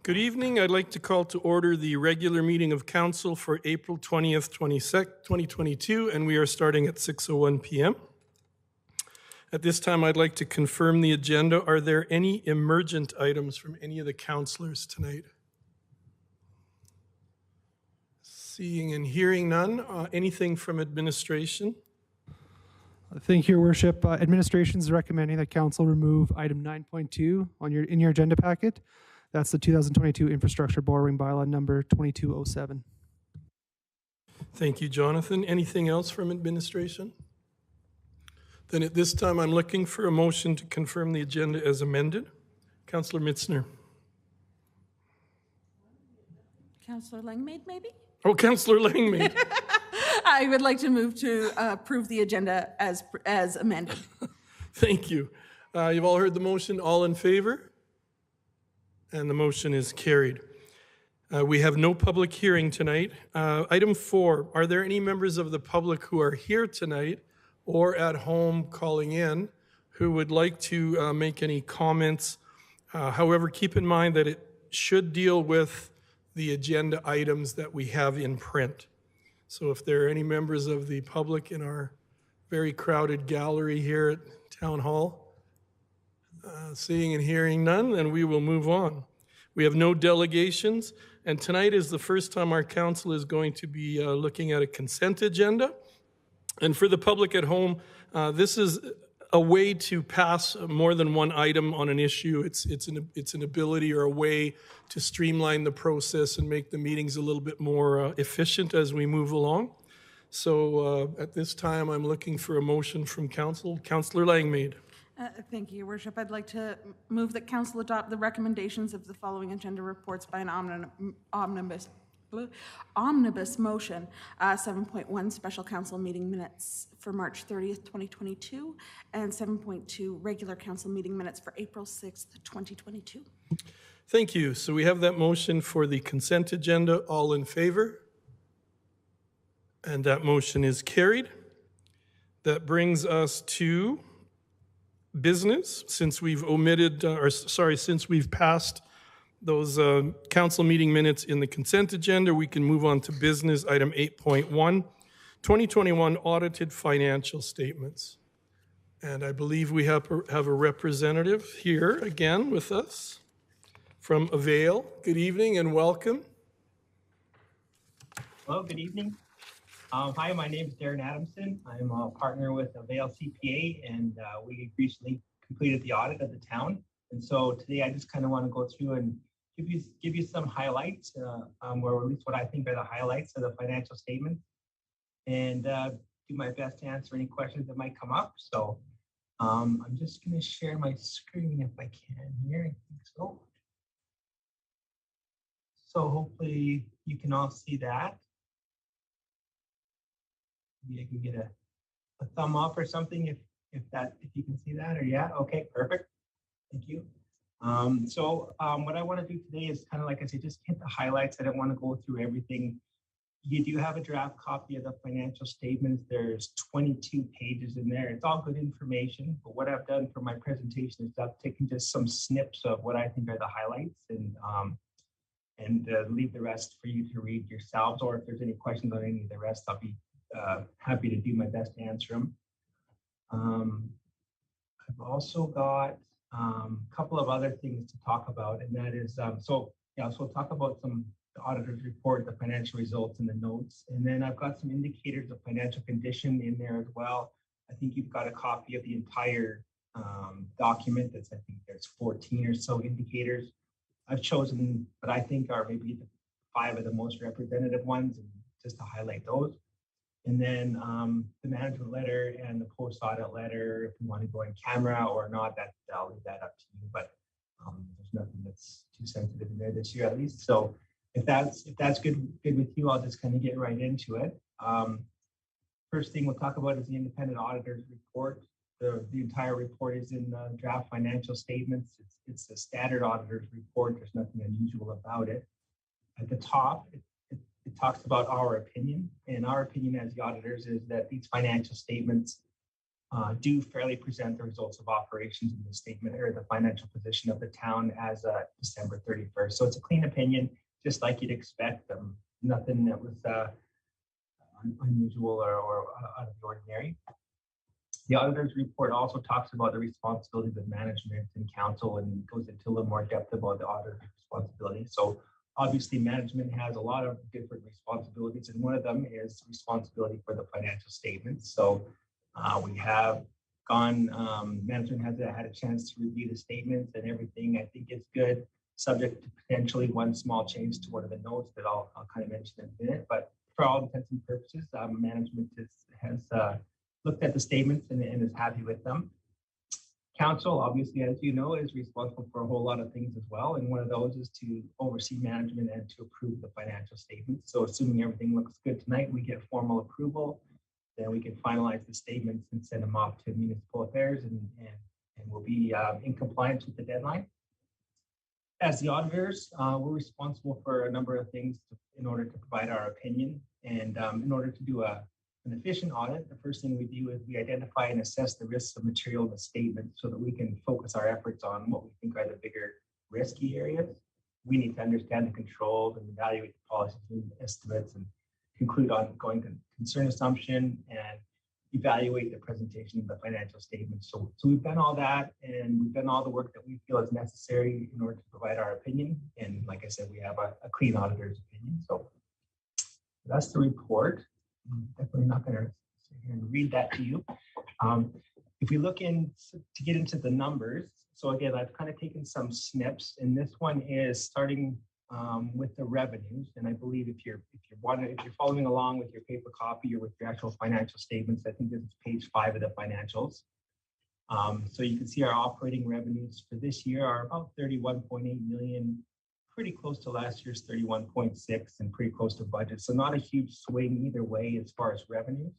Good evening. I'd like to call to order the regular meeting of council for April 20th, 2022, and we are starting at 6:01 p.m. At this time, I'd like to confirm the agenda. Are there any emergent items from any of the councilors tonight? Seeing and hearing none. Anything from administration? Thank you, Your Worship. Administration is recommending that council remove item 9.2 in your agenda packet. That's the 2022 infrastructure borrowing bylaw number 2207. Thank you, Jonathan. Anything else from administration? Then at this time, I'm looking for a motion to confirm the agenda as amended. Councillor Mitzner. Councillor Langmaid, maybe? Oh, Councillor Langmaid. I would like to move to approve the agenda as amended. Thank you. You've all heard the motion. All in favor? And the motion is carried. We have no public hearing tonight. Item 4, are there any members of the public who are here tonight or at home calling in who would like to make any comments? However, keep in mind that it should deal with the agenda items that we have in print. So if there are any members of the public in our very crowded gallery here at Town Hall, seeing and hearing none, then we will move on. We have no delegations, and tonight is the first time our council is going to be looking at a consent agenda. And for the public at home, this is a way to pass more than one item on an issue. It's an ability or a way to streamline the process and make the meetings a little bit more efficient as we move along. So at this time, I'm looking for a motion from council. Councillor Langmaid. Thank you, Your Worship. I'd like to move that council adopt the recommendations of the following agenda reports by an omnibus motion. 7.1 special council meeting minutes for March 30th, 2022, and 7.2 regular council meeting minutes for April 6th, 2022. Thank you. So we have that motion for the consent agenda. All in favor? And that motion is carried. That brings us to business. Since we've since we've passed those council meeting minutes in the consent agenda, we can move on to business. Item 8.1, 2021 audited financial statements. And I believe we have a representative here again with us from Avail. Good evening and welcome. Hello, good evening. Hi, my name is Darren Adamson. I'm a partner with Avail CPA, and we recently completed the audit of the town. And so today I just kind of want to go through and give you some highlights, or at least what I think are the highlights of the financial statement, and do my best to answer any questions that might come up. So I'm just going to share my screen if I can here. I think so. So hopefully you can all see that. Maybe I can get a thumb up or something if you can see that, or yeah, okay, perfect. Thank you. What I want to do today is kind of, like I said, just hit the highlights. I don't want to go through everything. You do have a draft copy of the financial statements. There's 22 pages in there. It's all good information, but what I've done for my presentation is I've taken just some snips of what I think are the highlights and leave the rest for you to read yourselves, or if there's any questions on any of the rest, I'll be happy to do my best to answer them. I've also got a couple of other things to talk about, and that is, so we'll talk about the auditor's report, the financial results, and the notes. And then I've got some indicators of financial condition in there as well. I think you've got a copy of the entire document. I think there's 14 or so indicators. I've chosen what I think are maybe the 5 of the most representative ones, and just to highlight those. And then the management letter and the post-audit letter, if you want to go in camera or not, I'll leave that up to you. But there's nothing that's too sensitive in there this year, at least. So if that's good with you, I'll just kind of get right into it. First thing we'll talk about is the independent auditor's report. The entire report is in the draft financial statements. It's a standard auditor's report. There's nothing unusual about it. At the top, it talks about our opinion, and our opinion as the auditors is that these financial statements do fairly present the results of operations in the statement or the financial position of the town as December 31st. So it's a clean opinion, just like you'd expect. Nothing that was unusual or out of the ordinary. The auditor's report also talks about the responsibilities of management and council and goes into a little more depth about the auditor's responsibility. So obviously management has a lot of different responsibilities, and one of them is responsibility for the financial statements. So we have gone, management has had a chance to review the statements and everything. I think it's good, subject to potentially one small change to one of the notes that I'll kind of mention in a minute. But for all intents and purposes, management has looked at the statements and is happy with them. Council, obviously, as you know, is responsible for a whole lot of things as well. And one of those is to oversee management and to approve the financial statements. So assuming everything looks good tonight, we get formal approval, then we can finalize the statements and send them off to Municipal Affairs and we'll be in compliance with the deadline. As the auditors, we're responsible for a number of things in order to provide our opinion. And in order to do an efficient audit, the first thing we do is we identify and assess the risks of material in the statement so that we can focus our efforts on what we think are the bigger risky areas. We need to understand the controls and evaluate the policies and estimates and conclude on going concern assumption and evaluate the presentation of the financial statements. So we've done all that, and we've done all the work that we feel is necessary in order to provide our opinion. And like I said, we have a clean auditor's opinion. So that's the report. I'm definitely not going to sit here and read that to you. If we look in to get into the numbers, so again, I've kind of taken some snips, and this one is starting with the revenues. And I believe if you're following along with your paper copy or with your actual financial statements, I think this is page 5 of the financials. So you can see our operating revenues for this year are about 31.8 million. Pretty close to last year's 31.6 and pretty close to budget. So not a huge swing either way as far as revenues.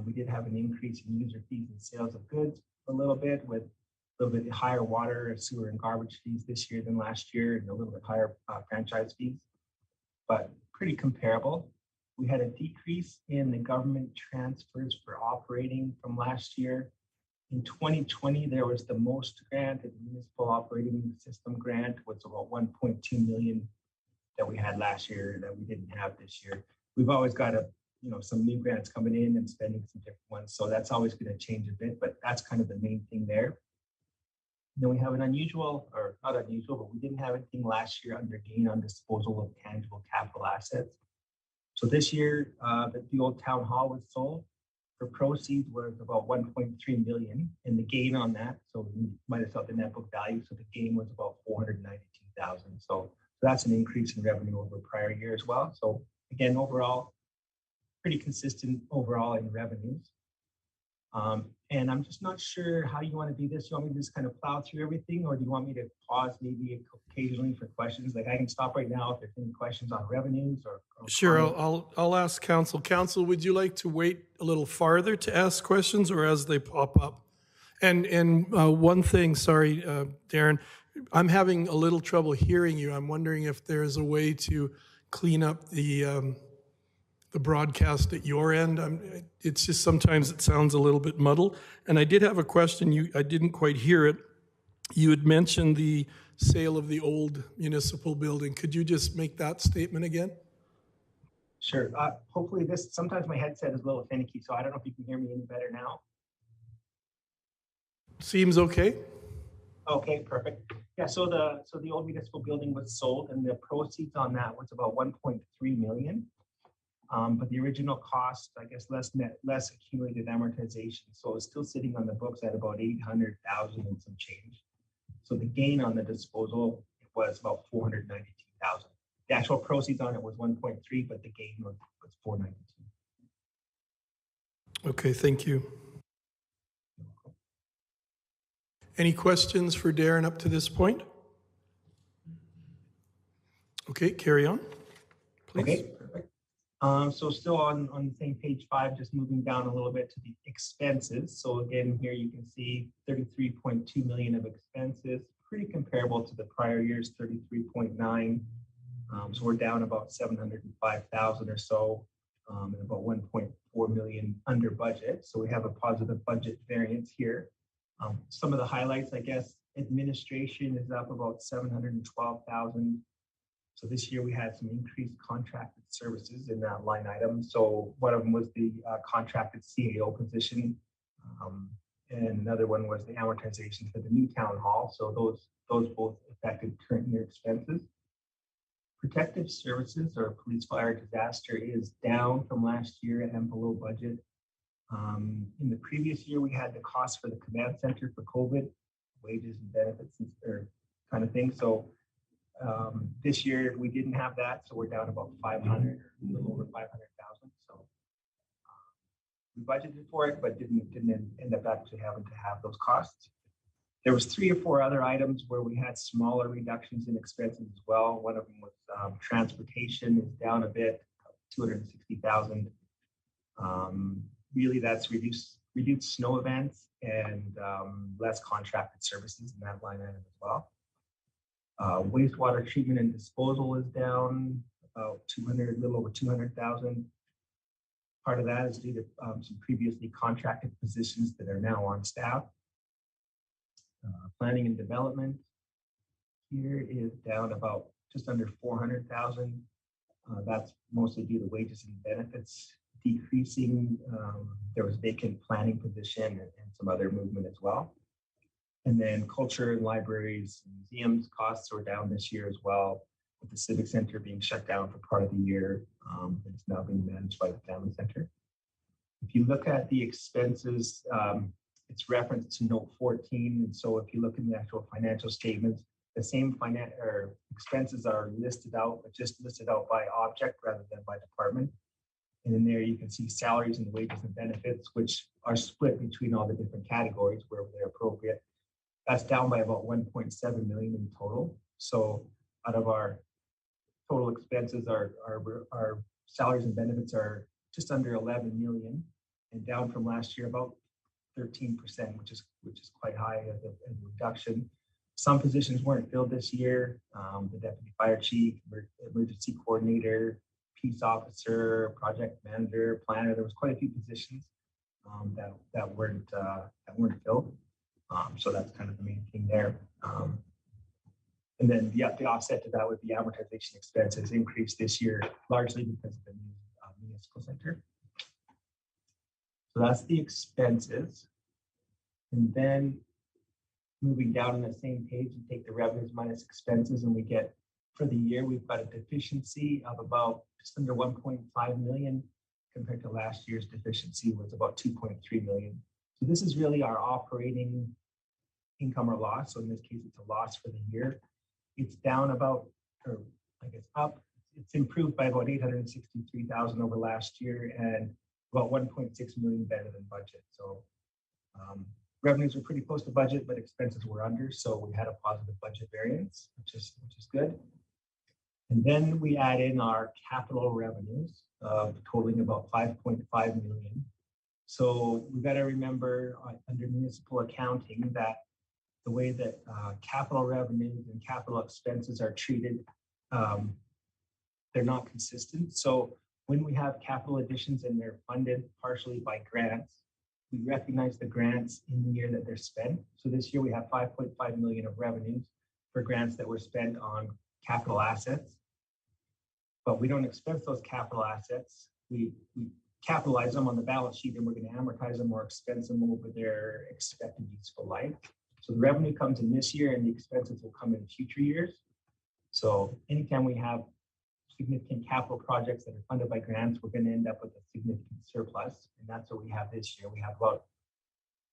We did have an increase in user fees and sales of goods a little bit, with a little bit higher water, sewer, and garbage fees this year than last year, and a little bit higher franchise fees, but pretty comparable. We had a decrease in the government transfers for operating from last year. In 2020, there was the most grant, the municipal operating system grant was about 1.2 million that we had last year that we didn't have this year. We've always got some new grants coming in and spending some different ones. So that's always going to change a bit, but that's kind of the main thing there. Then we have an unusual, or not unusual, but we didn't have anything last year under gain on disposal of tangible capital assets. So this year, the old town hall was sold. For proceeds was about 1.3 million, and the gain on that, so we might have felt the net book value, so the gain was about 492,000. So that's an increase in revenue over prior year as well. So again, overall, pretty consistent overall in revenues. And I'm just not sure how you want to do this. You want me to just kind of plow through everything, or do you want me to pause maybe occasionally for questions? Like I can stop right now if there's any questions on revenues or Sure, I'll ask council. Council, would you like to wait a little farther to ask questions or as they pop up? And one thing, sorry, Darren, I'm having a little trouble hearing you. I'm wondering if there's a way to clean up the broadcast at your end. It's just sometimes it sounds a little bit muddled. And I did have a question. I didn't quite hear it. You had mentioned the sale of the old municipal building. Could you just make that statement again? Sure. Hopefully sometimes my headset is a little finicky, so I don't know if you can hear me any better now. Seems okay. Okay, perfect. Yeah, so the old municipal building was sold, and the proceeds on that was about 1.3 million. But the original cost, I guess, less accumulated amortization. So it's still sitting on the books at about 800,000 and some change. So the gain on the disposal was about 492,000. The actual proceeds on it was 1.3, but the gain was 492. Okay, thank you. Any questions for Darren up to this point? Okay, carry on, please. Okay, perfect. So still on the same page 5, just moving down a little bit to the expenses. So again, here you can see 33.2 million of expenses, pretty comparable to the prior year's 33.9. So we're down about 705,000 or so. and about 1.4 million under budget. So we have a positive budget variance here. Some of the highlights, I guess, administration is up about 712,000. So this year we had some increased contracted services in that line item. So one of them was the contracted CAO position, and another one was the amortization for the new town hall. So those both affected current year expenses. Protective services or police fire disaster is down from last year and below budget. In the previous year, we had the cost for the command center for COVID, wages and benefits or kind of thing. So this year we didn't have that, so we're down about 500 or a little over 500,000. So we budgeted for it, but didn't end up actually having to have those costs. There was 3 or 4 other items where we had smaller reductions in expenses as well. One of them was transportation is down a bit, 260,000. Really, that's reduced snow events and less contracted services in that line item as well. Wastewater treatment and disposal is down about a little over 200,000. Part of that is due to some previously contracted positions that are now on staff. Planning and development here is down about just under 400,000. That's mostly due to wages and benefits decreasing. There was vacant planning position and some other movement as well. And then culture and libraries and museums costs were down this year as well, with the Civic Center being shut down for part of the year. It's now being managed by the Family Center. If you look at the expenses, it's referenced to note 14. And so if you look in the actual financial statements, the same expenses are listed out, but just listed out by object rather than by department. And in there you can see salaries and wages and benefits, which are split between all the different categories wherever they're appropriate. That's down by about 1.7 million in total. So out of our total expenses, our salaries and benefits are just under 11 million and down from last year about 13%, which is quite high as a reduction. Some positions weren't filled this year. The deputy fire chief, emergency coordinator, peace officer, project manager, planner. There was quite a few positions that weren't filled. So that's kind of the main thing there. And then the offset to that would be amortization expenses increased this year, largely because of the new municipal center. So that's the expenses. And then moving down on the same page, you take the revenues minus expenses, and we get, for the year, we've got a deficiency of about just under 1.5 million compared to last year's deficiency was about 2.3 million. So this is really our operating income or loss. So in this case, it's a loss for the year. It's down about, or I guess up, it's improved by about 863,000 over last year and about 1.6 million better than budget. So revenues were pretty close to budget, but expenses were under. So we had a positive budget variance, which is good. And then we add in our capital revenues totaling about 5.5 million. So we've got to remember under municipal accounting that the way that capital revenues and capital expenses are treated, they're not consistent. So when we have capital additions and they're funded partially by grants, we recognize the grants in the year that they're spent. So this year we have 5.5 million of revenues for grants that were spent on capital assets, but we don't expense those capital assets. We capitalize them on the balance sheet and we're going to amortize them or expense them over their expected useful life. So the revenue comes in this year and the expenses will come in future years. So anytime we have significant capital projects that are funded by grants, we're going to end up with a significant surplus. And that's what we have this year. We have about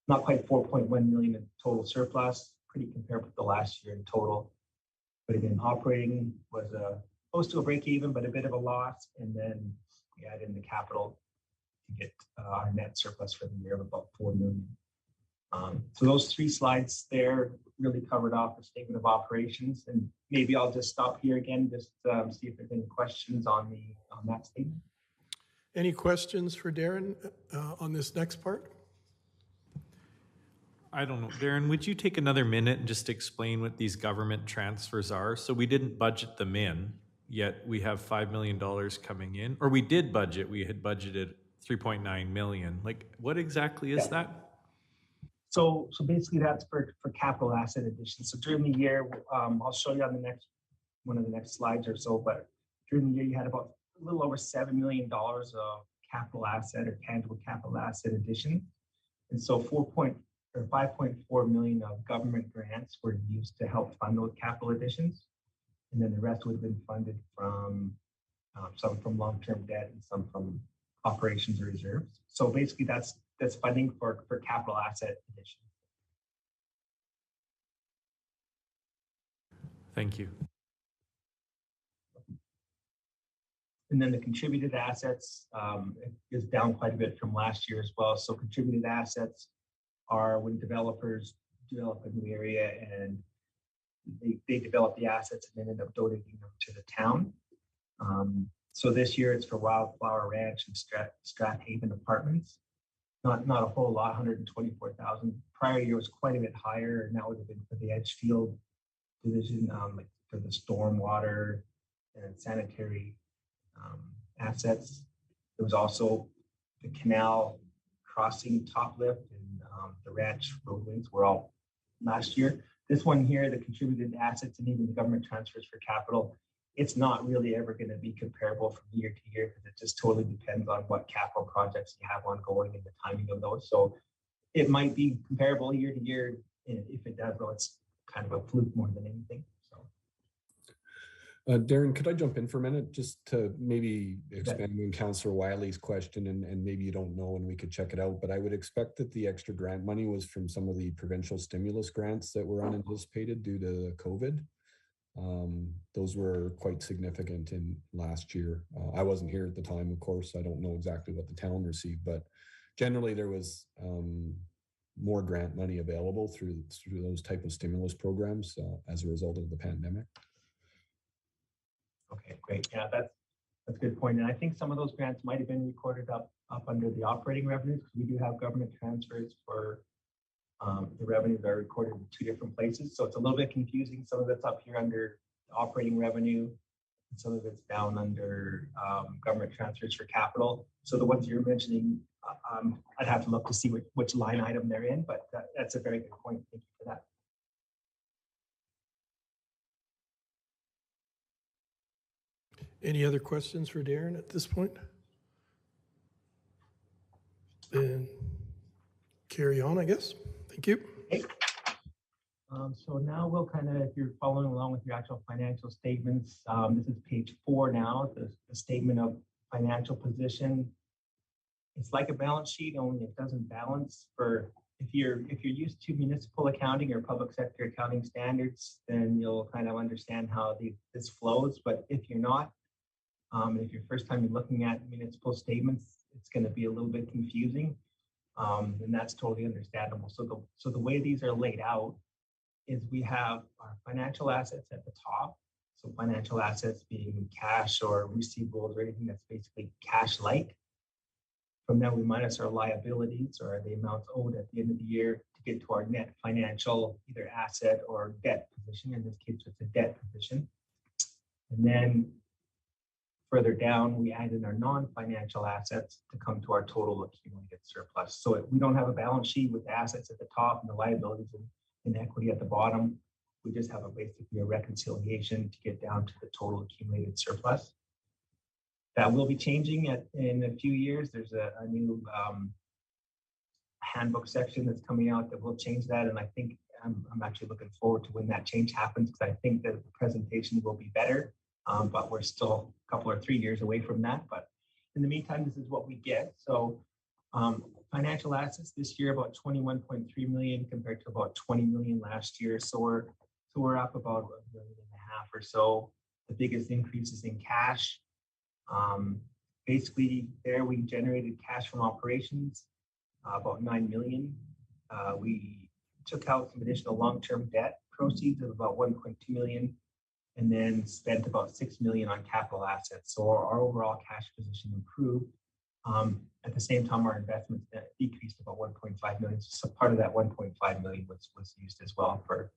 not quite 4.1 million in total surplus, pretty comparable to the last year in total. But again, operating was close to a break even, but a bit of a loss. And then we add in the capital to get our net surplus for the year of about 4 million. So those 3 slides there really covered off the statement of operations, and maybe I'll just stop here again, just see if there's any questions on that statement. Any questions for Darren on this next part? I don't know. Darren, would you take another minute and just explain what these government transfers are? So we didn't budget them in. yet we have $5 million coming in, or we did budget, we had budgeted 3.9 million. Like, what exactly is that? So basically that's for capital asset additions. So during the year, I'll show you on the next, one of the next slides or so, but during the year you had about a little over $7 million of capital asset or tangible capital asset addition. And so 5.4 million of government grants were used to help fund those capital additions. And then the rest would have been funded from some from long-term debt and some from operations or reserves. So basically that's funding for capital asset addition. Thank you. And then the contributed assets is down quite a bit from last year as well. So contributed assets are when developers develop a new area and they develop the assets and then end up donating them to the town. So this year it's for Wildflower Ranch and Strathaven Apartments. Not a whole lot, 124,000. Prior year was quite a bit higher, and that would have been for the Edgefield division, like for the stormwater and sanitary assets. There was also the canal crossing top lift and the ranch roadways were all last year. This one here, the contributed assets and even the government transfers for capital, it's not really ever going to be comparable from year to year because it just totally depends on what capital projects you have ongoing and the timing of those. So it might be comparable year to year. And if it does, though, it's kind of a fluke more than anything. So, Darren, could I jump in for a minute just to maybe expand on Councillor Wiley's question, and maybe you don't know and we could check it out, but I would expect that the extra grant money was from some of the provincial stimulus grants that were unanticipated due to COVID. Those were quite significant in last year. I wasn't here at the time, of course. I don't know exactly what the town received, but generally there was more grant money available through those type of stimulus programs as a result of the pandemic. Okay, great. Yeah, that's a good point. And I think some of those grants might have been recorded up under the operating revenues because we do have government transfers for the revenues are recorded in two different places. So it's a little bit confusing. Some of it's up here under operating revenue, and some of it's down under government transfers for capital. So the ones you're mentioning, I'd have to look to see which line item they're in, but that's a very good point. Thank you for that. Any other questions for Darren at this point? Then carry on, I guess. Thank you. Okay. So now we'll kind of, if you're following along with your actual financial statements, this is page 4 now, the statement of financial position. It's like a balance sheet, only it doesn't balance. For if you're used to municipal accounting or public sector accounting standards, then you'll kind of understand how this flows. But if you're not, if your first time you're looking at municipal statements, it's going to be a little bit confusing, and that's totally understandable. So the way these are laid out is we have our financial assets at the top. So financial assets being cash or receivables or anything that's basically cash-like. From there, we minus our liabilities or the amounts owed at the end of the year to get to our net financial either asset or debt position. In this case, it's a debt position. And then further down, we add in our non-financial assets to come to our total accumulated surplus. So we don't have a balance sheet with assets at the top and the liabilities and equity at the bottom. We just have basically a reconciliation to get down to the total accumulated surplus. That will be changing in a few years. There's a new handbook section that's coming out that will change that. And I think I'm actually looking forward to when that change happens because I think that the presentation will be better. But we're still a couple or 3 years away from that. But in the meantime, this is what we get. So financial assets this year, about 21.3 million compared to about 20 million last year. So we're up about $1.5 million or so. The biggest increase is in cash. Basically there we generated cash from operations, about 9 million. We took out some additional long-term debt proceeds of about 1.2 million. And then spent about 6 million on capital assets. So our overall cash position improved. At the same time, our investments decreased about 1.5 million. So part of that 1.5 million was used as well for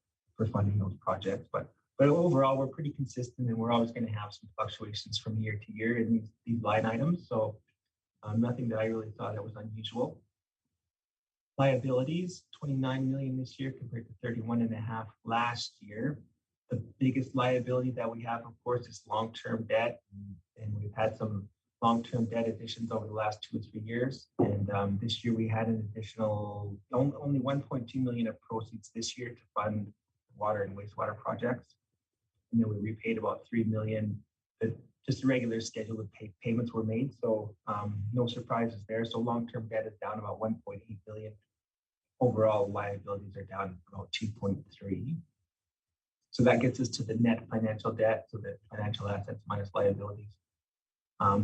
funding those projects. But But overall, we're pretty consistent, and we're always going to have some fluctuations from year to year in these line items. So nothing that I really thought that was unusual. Liabilities, 29 million this year compared to 31.5 last year. The biggest liability that we have, of course, is long-term debt, and we've had some long-term debt additions over the last 2 or 3 years. And this year we had an additional only 1.2 million of proceeds this year to fund water and wastewater projects. And then we repaid about 3 million. Just regular scheduled payments were made, so no surprises there. So long-term debt is down about 1.8 billion. Overall liabilities are down about 2.3. So that gets us to the net financial debt, so the financial assets minus liabilities.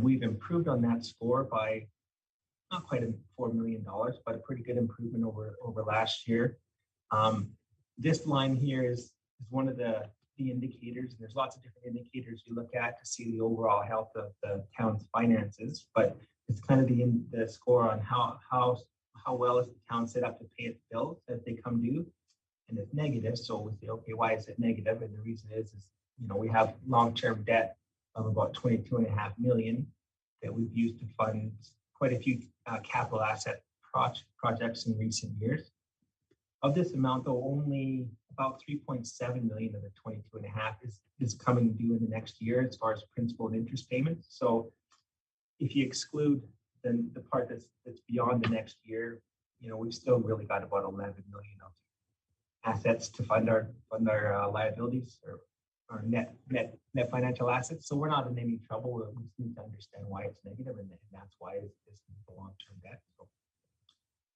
We've improved on that score by not quite $4 million, but a pretty good improvement over last year. This line here is one of the indicators, and there's lots of different indicators you look at to see the overall health of the town's finances, but it's kind of the score on how well is the town set up to pay its bills as they come due, and it's negative. So we say, okay, why is it negative? And the reason is we have long-term debt of about 22.5 million that we've used to fund quite a few capital asset projects in recent years. Of this amount, though, only about 3.7 million of the 22.5 is coming due in the next year as far as principal and interest payments. So if you exclude the part that's beyond the next year, we've still really got about 11 million of assets to fund our liabilities or our net financial assets. So we're not in any trouble. We just need to understand why it's negative, and that's why this is the long-term debt. So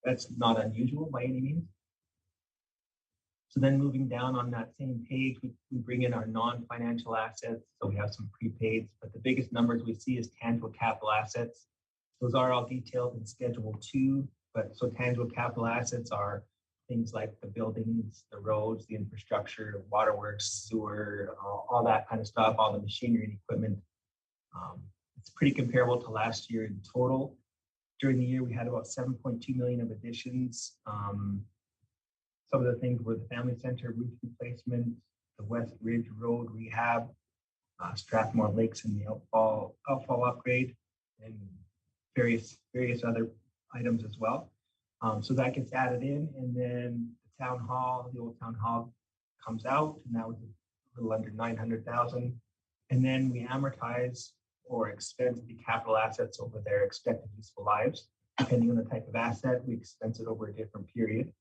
that's not unusual by any means. So then moving down on that same page, we bring in our non-financial assets. So we have some prepaids, but the biggest numbers we see is tangible capital assets. Those are all detailed in Schedule 2, but so tangible capital assets are things like the buildings, the roads, the infrastructure, waterworks, sewer, all that kind of stuff, all the machinery and equipment. It's pretty comparable to last year in total. During the year, we had about 7.2 million of additions. Some of the things were the family center roof replacement, the West Ridge Road rehab, Strathmore Lakes and the outfall upgrade, and various other items as well. So that gets added in, and then the old town hall comes out, and that was a little under 900,000. And then we amortize or expense the capital assets over their expected useful lives. Depending on the type of asset, we expense it over a different period.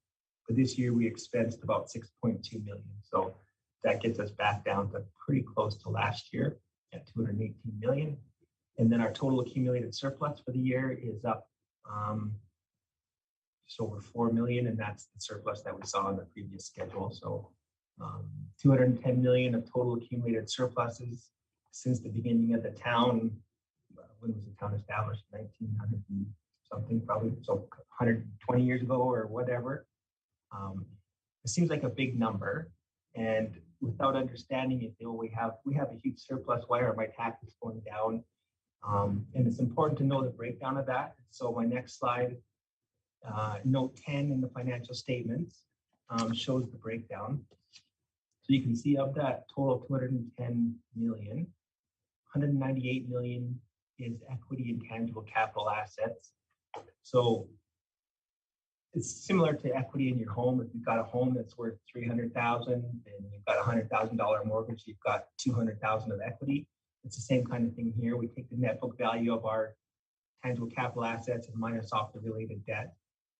But this year we expensed about 6.2 million. So that gets us back down to pretty close to last year at 218 million. And then our total accumulated surplus for the year is up just over 4 million, and that's the surplus that we saw in the previous schedule. So 210 million of total accumulated surpluses since the beginning of the town. When was the town established? 1900 and something, probably. So 120 years ago or whatever. It seems like a big number, and without understanding it, we have a huge surplus. Why are my taxes going down? And it's important to know the breakdown of that. So my next slide, note 10 in the financial statements, shows the breakdown. So you can see of that total 210 million, 198 million is equity and tangible capital assets. So it's similar to equity in your home. If you've got a home that's worth 300,000 and you've got a $100,000 mortgage, you've got 200,000 of equity. It's the same kind of thing here. We take the net book value of our tangible capital assets and minus off the related debt,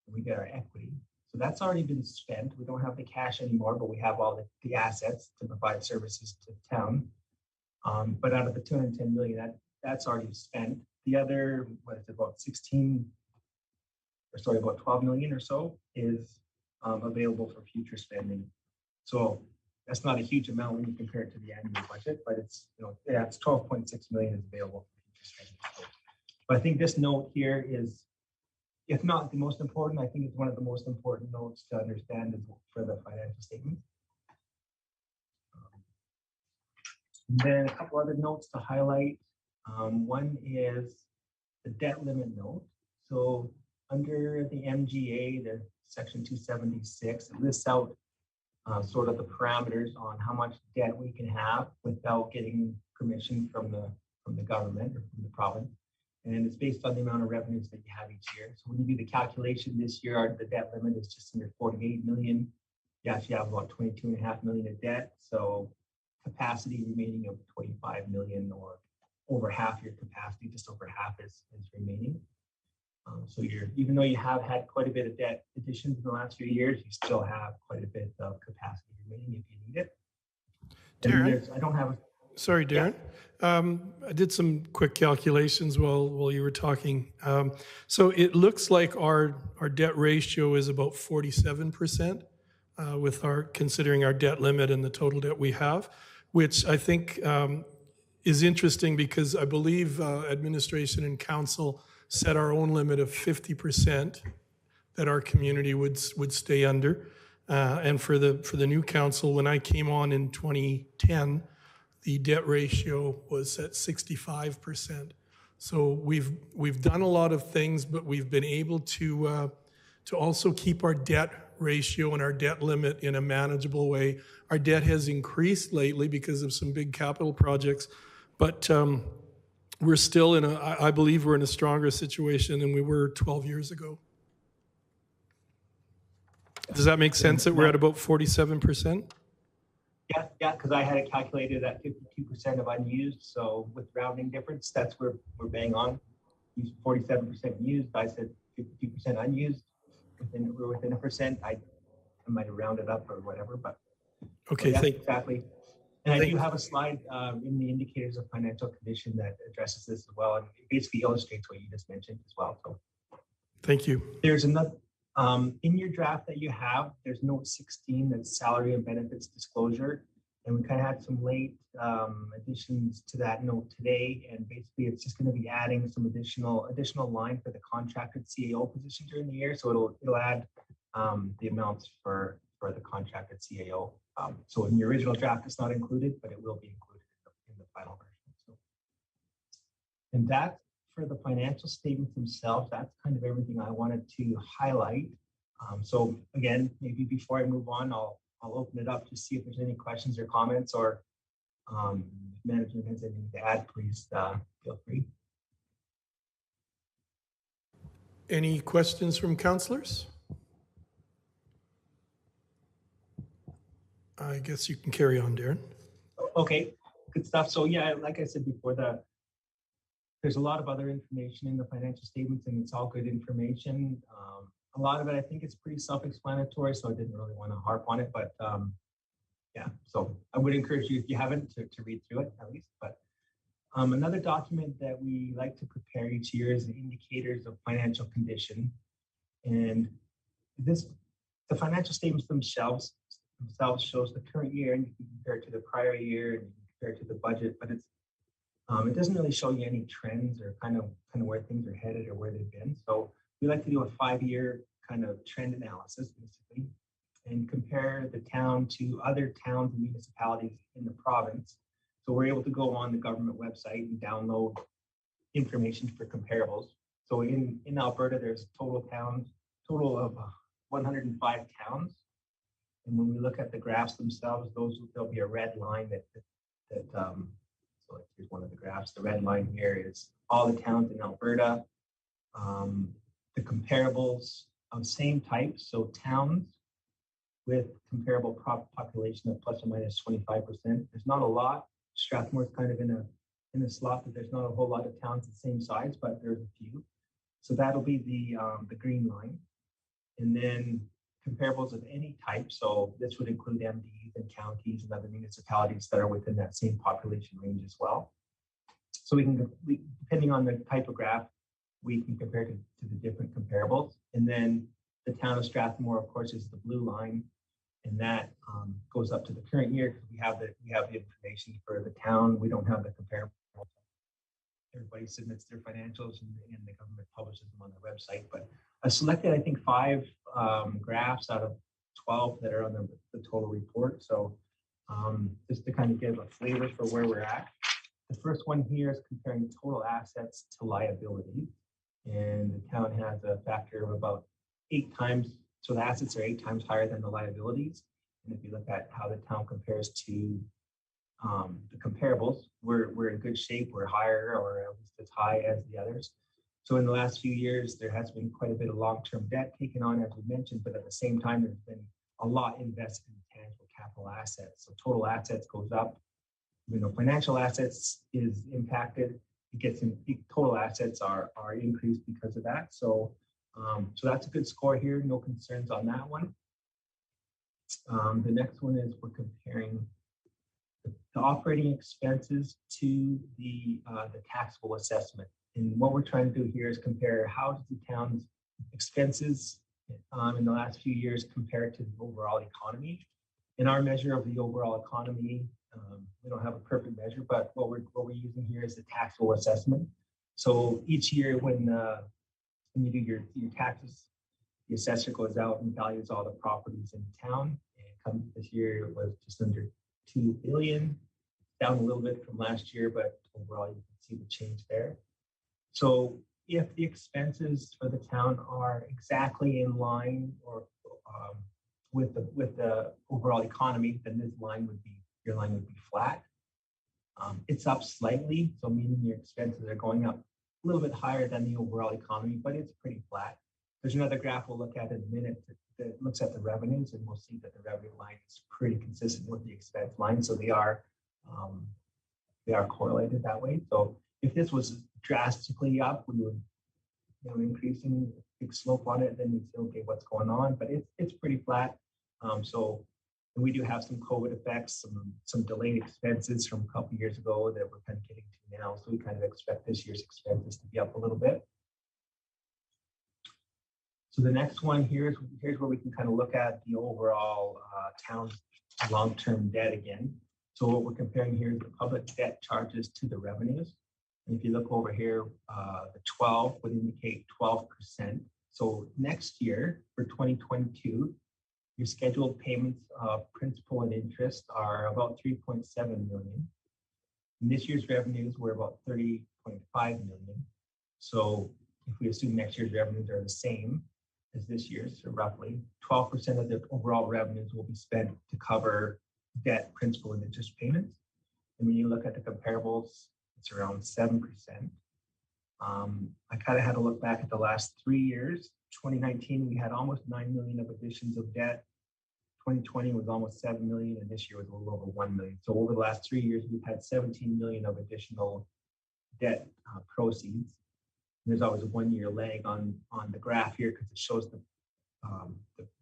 and we get our equity. So that's already been spent. We don't have the cash anymore, but we have all the assets to provide services to the town. But out of the 210 million, that's already spent. The other, about 12 million or so is available for future spending. So that's not a huge amount when you compare it to the annual budget, but it's 12.6 million is available for future spending. So, but I think this note here is, if not the most important, I think it's one of the most important notes to understand for the financial statement. And then a couple other notes to highlight. One is the debt limit note. So under the MGA, the section 276, it lists out sort of the parameters on how much debt we can have without getting permission from the government or from the province. And it's based on the amount of revenues that you have each year. So when you do the calculation this year, the debt limit is just under 48 million. You actually have about 22.5 million of debt. So capacity remaining of 25 million, or over half your capacity, just over half is remaining. So even though you have had quite a bit of debt additions in the last few years, you still have quite a bit of capacity remaining if you need it. Darren? I don't have a. Sorry, Darren. I did some quick calculations while you were talking. So it looks like our debt ratio is about 47% with considering our debt limit and the total debt we have, which I think is interesting because I believe administration and council set our own limit of 50% that our community would stay under. And for the new council, when I came on in 2010, the debt ratio was at 65%. So we've done a lot of things, but we've been able to also keep our debt ratio and our debt limit in a manageable way. Our debt has increased lately because of some big capital projects, but we're still I believe we're in a stronger situation than we were 12 years ago. Does that make sense that we're at about 47%? Yeah, because I had it calculated at 52% of unused. So with rounding difference, that's where we're bang on. 47% used. I said 52% unused. We're within a percent. I might have rounded up or whatever, but okay, yeah, exactly. And I do have a slide in the indicators of financial condition that addresses this as well, and it basically illustrates what you just mentioned as well. So, thank you. There's another in your draft that you have. There's note 16 that's salary and benefits disclosure, and we kind of had some late additions to that note today. And basically, it's just going to be adding some additional line for the contracted CAO position during the year. So it'll add the amounts for the contracted CAO. So in the original draft, it's not included, but it will be included in the final version. So, and that for the financial statements themselves, that's kind of everything I wanted to highlight. So again, maybe before I move on, I'll open it up to see if there's any questions or comments, or if management has anything to add, please feel free. Any questions from councillors? I guess you can carry on, Darren. Okay, good stuff. So yeah, like I said before, there's a lot of other information in the financial statements, and it's all good information. A lot of it, I think, is pretty self-explanatory, so I didn't really want to harp on it. But yeah, so I would encourage you, if you haven't, to read through it at least. But another document that we like to prepare each year is the indicators of financial condition, and the financial statements themselves shows the current year, and you can compare it to the prior year, and you can compare it to the budget, but it doesn't really show you any trends or kind of where things are headed or where they've been. So we like to do a 5-year kind of trend analysis, basically, and compare the town to other towns and municipalities in the province. So we're able to go on the government website and download information for comparables. So in Alberta, there's a total of 105 towns. And when we look at the graphs themselves, there'll be a red line that so here's one of the graphs. The red line here is all the towns in Alberta. The comparables of same type, so towns with comparable population of plus or minus 25%. There's not a lot. Strathmore's kind of in a slot, but there's not a whole lot of towns the same size, but there's a few. So that'll be the green line. And then comparables of any type. So this would include MDs and counties and other municipalities that are within that same population range as well. So depending on the type of graph, we can compare to the different comparables. And then the town of Strathmore, of course, is the blue line, and that goes up to the current year because we have the information for the town. We don't have the comparable. Everybody submits their financials, and the government publishes them on their website. But I selected, I think, 5 graphs out of 12 that are on the total report. So just to kind of give a flavor for where we're at. The first one here is comparing total assets to liabilities. And the town has a factor of about 8 times. So the assets are 8 times higher than the liabilities. And if you look at how the town compares to the comparables, we're in good shape. We're higher, or at least as high as the others. So in the last few years, there has been quite a bit of long-term debt taken on, as we mentioned, but at the same time, there's been a lot invested in tangible capital assets. So total assets goes up. Financial assets is impacted. It gets in, total assets are increased because of that. So that's a good score here. No concerns on that one. The next one is we're comparing the operating expenses to the taxable assessment. And what we're trying to do here is compare how does the town's expenses in the last few years compare to the overall economy. In our measure of the overall economy, we don't have a perfect measure, but what we're using here is the taxable assessment. So each year when you do your taxes, the assessor goes out and values all the properties in town. And this year it was just under 2 billion, down a little bit from last year, but overall you can see the change there. So if the expenses for the town are exactly in line or with the overall economy, then your line would be flat. It's up slightly, so meaning your expenses are going up a little bit higher than the overall economy, but it's pretty flat. There's another graph we'll look at in a minute that looks at the revenues, and we'll see that the revenue line is pretty consistent with the expense line, so they are correlated that way. So if this was drastically up, we would increasing big slope on it, then we'd say, okay, what's going on? But it's pretty flat. So we do have some COVID effects, some delayed expenses from a couple of years ago that we're kind of getting to now. So we kind of expect this year's expenses to be up a little bit. So the next one here's where we can kind of look at the overall town's long-term debt again. So what we're comparing here is the public debt charges to the revenues. And if you look over here, the 12 would indicate 12%. So next year for 2022, your scheduled payments of principal and interest are about 3.7 million. And this year's revenues were about 30.5 million. So if we assume next year's revenues are the same as this year's, so roughly 12% of the overall revenues will be spent to cover debt, principal, and interest payments. And when you look at the comparables, it's around 7%. I kind of had to look back at the last 3 years. 2019, we had almost 9 million of additions of debt. 2020 was almost 7 million, and this year was a little over 1 million. So over the last 3 years, we've had 17 million of additional debt proceeds. And there's always a 1 year lag on the graph here because it shows the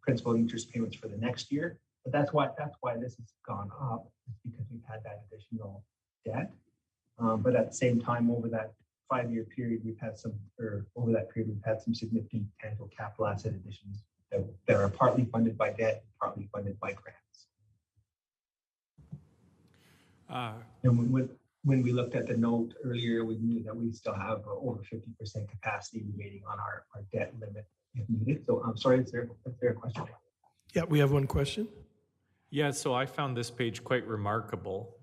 principal and interest payments for the next year. But that's why this has gone up, is because we've had that additional debt. But at the same time, over that 5 year period, we've had some significant tangible capital asset additions that are partly funded by debt and partly funded by grants. And when we looked at the note earlier, we knew that we still have over 50% capacity remaining on our debt limit if needed. So I'm sorry, is there a question? Yeah, we have one question. Yeah, so I found this page quite remarkable.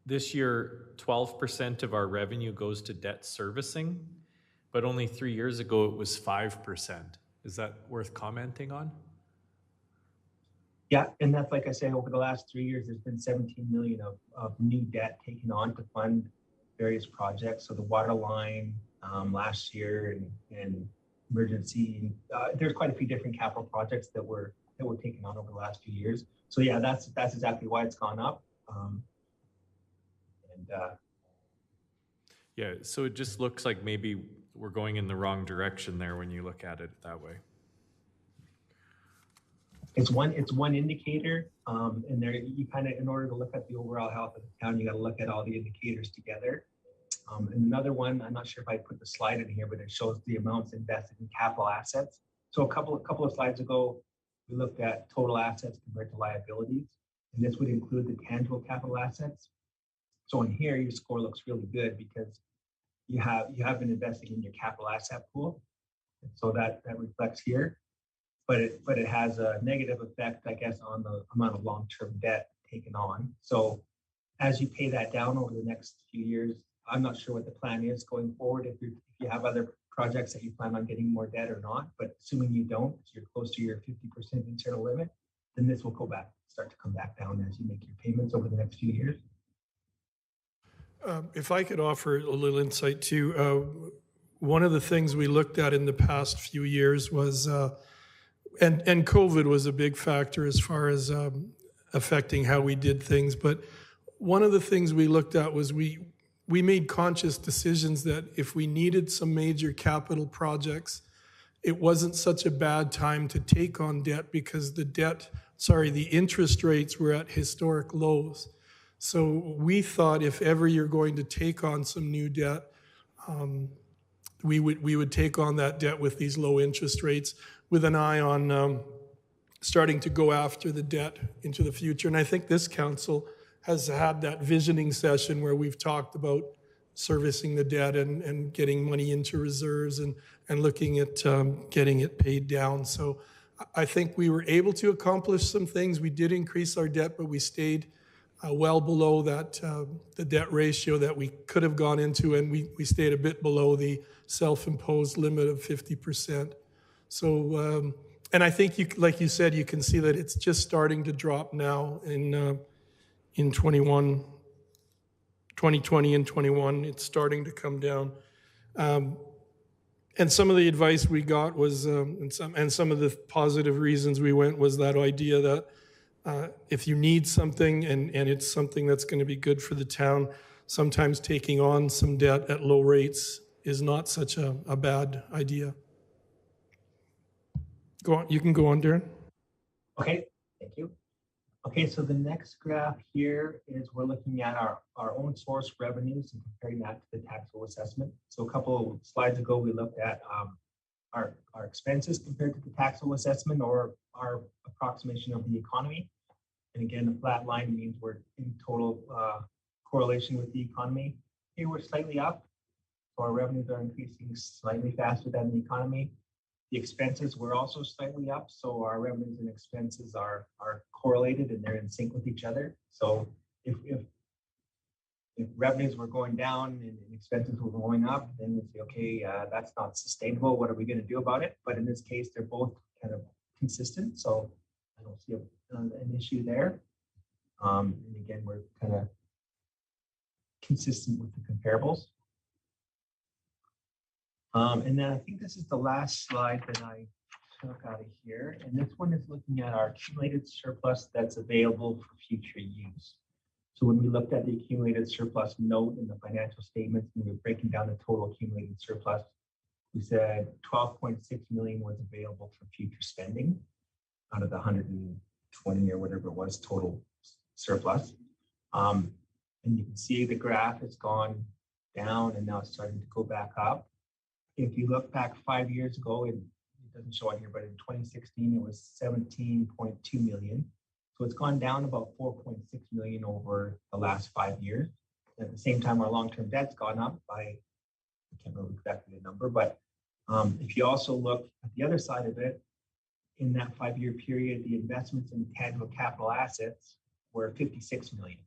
This year, 12% of our revenue goes to debt servicing, but only 3 years ago it was 5%. Is that worth commenting on? Yeah, and that's like I say, over the last 3 years, there's been 17 million of new debt taken on to fund various projects. So the water line last year and emergency, there's quite a few different capital projects that were taken on over the last few years. So yeah, that's exactly why it's gone up. Yeah, so it just looks like maybe we're going in the wrong direction there when you look at it that way. It's one indicator, and there you kind of, in order to look at the overall health of the town, you got to look at all the indicators together. And another one, I'm not sure if I put the slide in here, but it shows the amounts invested in capital assets. So a couple of slides ago, we looked at total assets compared to liabilities, and this would include the tangible capital assets. So in here, your score looks really good because you have been investing in your capital asset pool, and so that reflects here. But it has a negative effect, I guess, on the amount of long-term debt taken on. So as you pay that down over the next few years, I'm not sure what the plan is going forward, if you have other projects that you plan on getting more debt or not, but assuming you don't, you're close to your 50% internal limit, then this will start to come back down as you make your payments over the next few years. If I could offer a little insight too, one of the things we looked at in the past few years was, and COVID was a big factor as far as affecting how we did things. But one of the things we looked at was we made conscious decisions that if we needed some major capital projects, it wasn't such a bad time to take on debt because the interest rates were at historic lows. So we thought if ever you're going to take on some new debt, we would take on that debt with these low interest rates with an eye on starting to go after the debt into the future. And I think this council has had that visioning session where we've talked about servicing the debt and getting money into reserves and looking at getting it paid down. So I think we were able to accomplish some things. We did increase our debt, but we stayed well below that the debt ratio that we could have gone into, and we stayed a bit below the self-imposed limit of 50%. So, and I think, like you said, you can see that it's just starting to drop now in 2020 and 21. It's starting to come down. And some of the advice we got was, and some of the positive reasons we went was that idea that if you need something and it's something that's going to be good for the town, sometimes taking on some debt at low rates is not such a bad idea. Go on, you can go on, Darren. Okay, thank you. Okay, so the next graph here is we're looking at our own source revenues and comparing that to the taxable assessment. So a couple of slides ago, we looked at our expenses compared to the taxable assessment or our approximation of the economy. And again, the flat line means we're in total correlation with the economy. Here we're slightly up, so our revenues are increasing slightly faster than the economy. The expenses were also slightly up, so our revenues and expenses are correlated and they're in sync with each other. So if revenues were going down and expenses were going up, then we'd say, okay, that's not sustainable. What are we going to do about it? But in this case, they're both kind of consistent, so I don't see an issue there. And again, we're kind of consistent with the comparables. And then I think this is the last slide that I took out of here. And this one is looking at our accumulated surplus that's available for future use. So when we looked at the accumulated surplus note in the financial statements, and we were breaking down the total accumulated surplus, we said 12.6 million was available for future spending out of the 120 or whatever it was total surplus. And you can see the graph has gone down and now it's starting to go back up. If you look back 5 years ago, and it doesn't show on here, but in 2016, it was 17.2 million. So it's gone down about 4.6 million over the last 5 years. At the same time, our long-term debt's gone up by, I can't remember exactly the number, but if you also look at the other side of it, in that 5-year period, the investments in tangible capital assets were 56 million.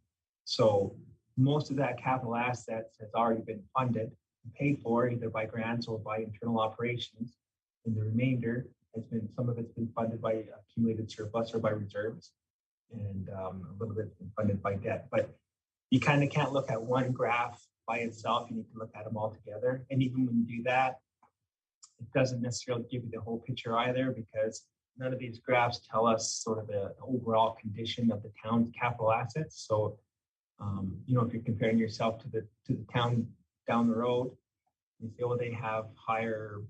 So most of that capital assets has already been funded and paid for either by grants or by internal operations. And the remainder has been, some of it's been funded by accumulated surplus or by reserves. And a little bit funded by debt. But you kind of can't look at one graph by itself. You need to look at them all together. And even when you do that, it doesn't necessarily give you the whole picture either, because none of these graphs tell us sort of the overall condition of the town's capital assets. So, you know, if you're comparing yourself to the town down the road, you say, well, they have higher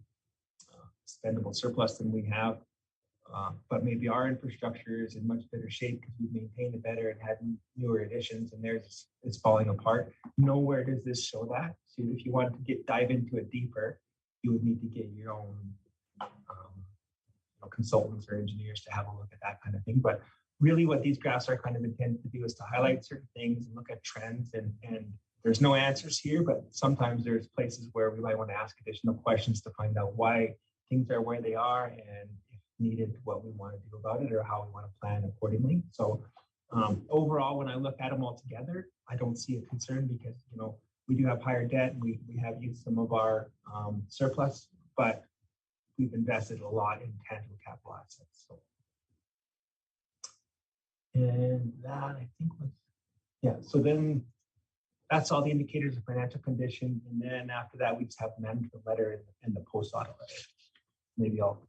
spendable surplus than we have. But maybe our infrastructure is in much better shape because we've maintained it better and had newer additions, and theirs is falling apart. Nowhere does this show that. So if you wanted to dive into it deeper, you would need to get your own consultants or engineers to have a look at that kind of thing. But really what these graphs are kind of intended to do is to highlight certain things and look at trends. And there's no answers here, but sometimes there's places where we might want to ask additional questions to find out why things are where they are, and needed what we want to do about it or how we want to plan accordingly. So overall, when I look at them all together, I don't see a concern because, you know, we do have higher debt. We have used some of our surplus, but we've invested a lot in tangible capital assets. So And that I think was, yeah, so then that's all the indicators of financial condition. And then after that, we just have the management letter and the post audit letter. Maybe I'll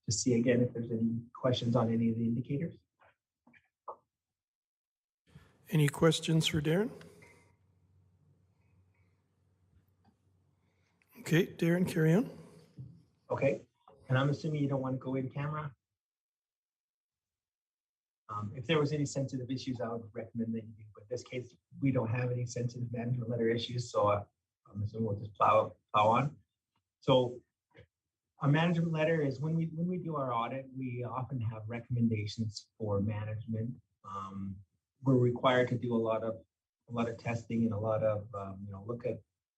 just see again if there's any questions on any of the indicators. Any questions for Darren? Okay, Darren, carry on. Okay, and I'm assuming you don't want to go in camera. If there was any sensitive issues, I would recommend that you do. But in this case, we don't have any sensitive management letter issues, so I'm assuming we'll just plow on. So a management letter is when we do our audit, we often have recommendations for management. We're required to do a lot of testing and a lot of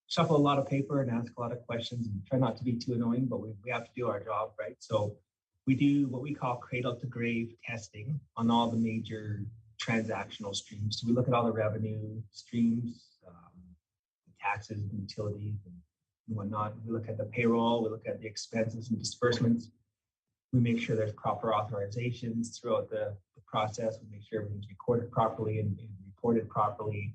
shuffle a lot of paper and ask a lot of questions and try not to be too annoying, but we have to do our job, right? So we do what we call cradle to grave testing on all the major transactional streams. So we look at all the revenue streams, taxes, and utilities, and whatnot. We look at the payroll, we look at the expenses and disbursements. We make sure there's proper authorizations throughout the process. We make sure everything's recorded properly and reported properly.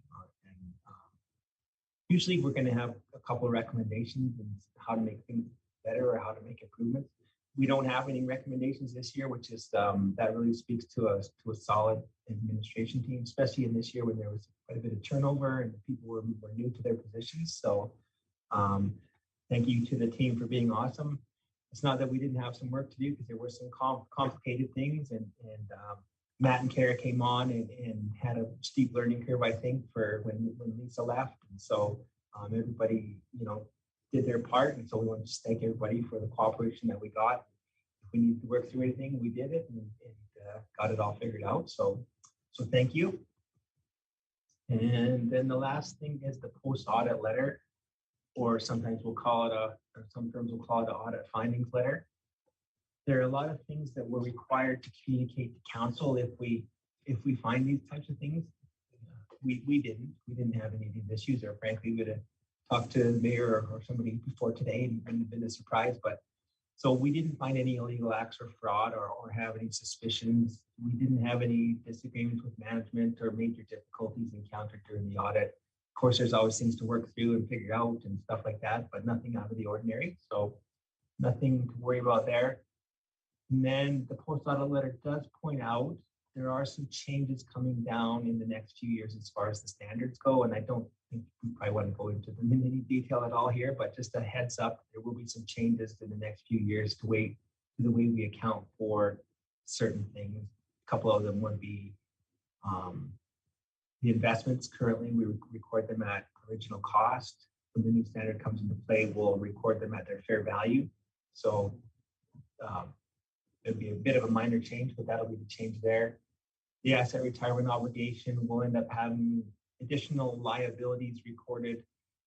Usually we're going to have a couple of recommendations and how to make things better or how to make improvements. We don't have any recommendations this year, which is that really speaks to a solid administration team, especially in this year when there was quite a bit of turnover and people were new to their positions. So thank you to the team for being awesome. It's not that we didn't have some work to do because there were some complicated things and Matt and Kara came on and had a steep learning curve, I think, for when Lisa left. And so everybody, did their part. And so we want to just thank everybody for the cooperation that we got. If we needed to work through anything, we did it and got it all figured out. So thank you. And then the last thing is the post-audit letter, or sometimes we'll call it some firms will call it an audit findings letter. There are a lot of things that we're required to communicate to council if we find these types of things. We didn't have any of these issues, or frankly, we would have talked to the mayor or somebody before today and been a surprise. But so we didn't find any illegal acts or fraud or have any suspicions. We didn't have any disagreements with management or major difficulties encountered during the audit. Of course, there's always things to work through and figure out and stuff like that, but nothing out of the ordinary. So nothing to worry about there. And then the post-audit letter does point out there are some changes coming down in the next few years as far as the standards go. And I don't think we probably want to go into them in any detail at all here, but just a heads up, there will be some changes in the next few years to the way we account for certain things. A couple of them would be the investments. Currently, we record them at original cost. When the new standard comes into play, we'll record them at their fair value. So it'll be a bit of a minor change, but that'll be the change there. The asset retirement obligation will end up having additional liabilities recorded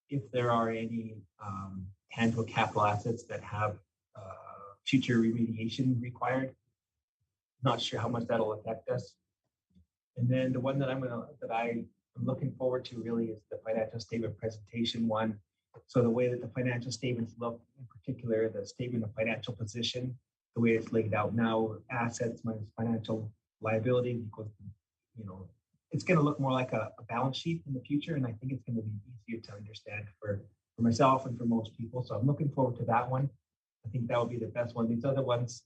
if there are any tangible capital assets that have future remediation required. Not sure how much that'll affect us. And then the one that I'm looking forward to really is the financial statement presentation one. So the way that the financial statements look, in particular, the statement of financial position, the way it's laid out now, assets minus financial liability equals, it's going to look more like a balance sheet in the future. And I think it's going to be easier to understand for myself and for most people. So I'm looking forward to that one. I think that would be the best one. These other ones,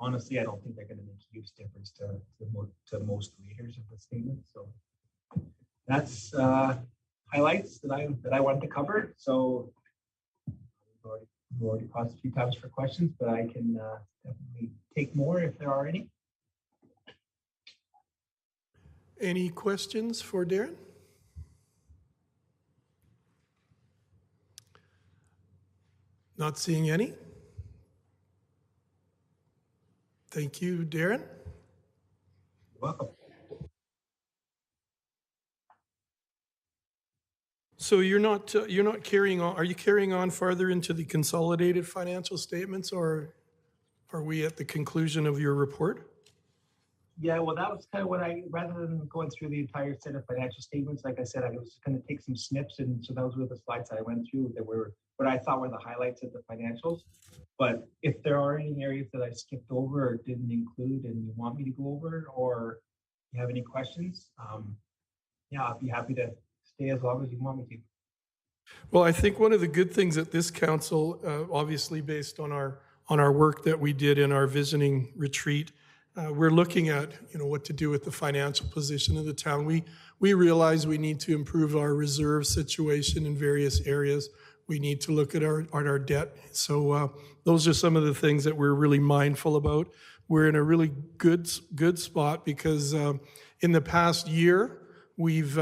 honestly, I don't think they're going to make a huge difference to most readers of the statement. So that's highlights that I wanted to cover. So we've already paused a few times for questions, but I can definitely take more if there are any. Any questions for Darren? Not seeing any. Thank you, Darren. You're welcome. So you're not carrying on. Are you carrying on farther into the consolidated financial statements, or are we at the conclusion of your report? Yeah, well, that was kind of what rather than going through the entire set of financial statements, like I said, I was going to take some snips. And so those were the slides that I went through that were what I thought were the highlights of the financials. But if there are any areas that I skipped over or didn't include and you want me to go over, or, you have any questions, yeah, I'll be happy to stay as long as you want me to. Well, I think one of the good things at this council, obviously based on our work that we did in our visioning retreat, we're looking at what to do with the financial position of the town. We realize we need to improve our reserve situation in various areas. We need to look at our debt. So those are some of the things that we're really mindful about. We're in a really good spot because in the past year we've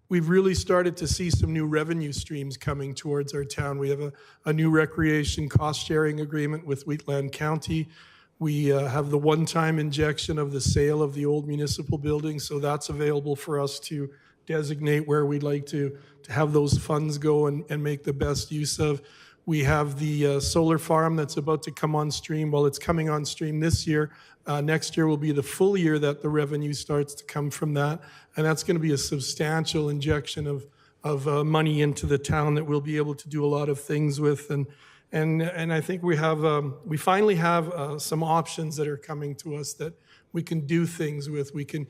really started to see some new revenue streams coming towards our town. We have a new recreation cost-sharing agreement with Wheatland County. We have the one-time injection of the sale of the old municipal building, so that's available for us to designate where we'd like to have those funds go and make the best use of. We have the solar farm that's about to come on stream. Well, it's coming on stream this year. Next year will be the full year that the revenue starts to come from that, and that's going to be a substantial injection of money into the town that we'll be able to do a lot of things with. And I think we finally have some options that are coming to us that we can do things with. We can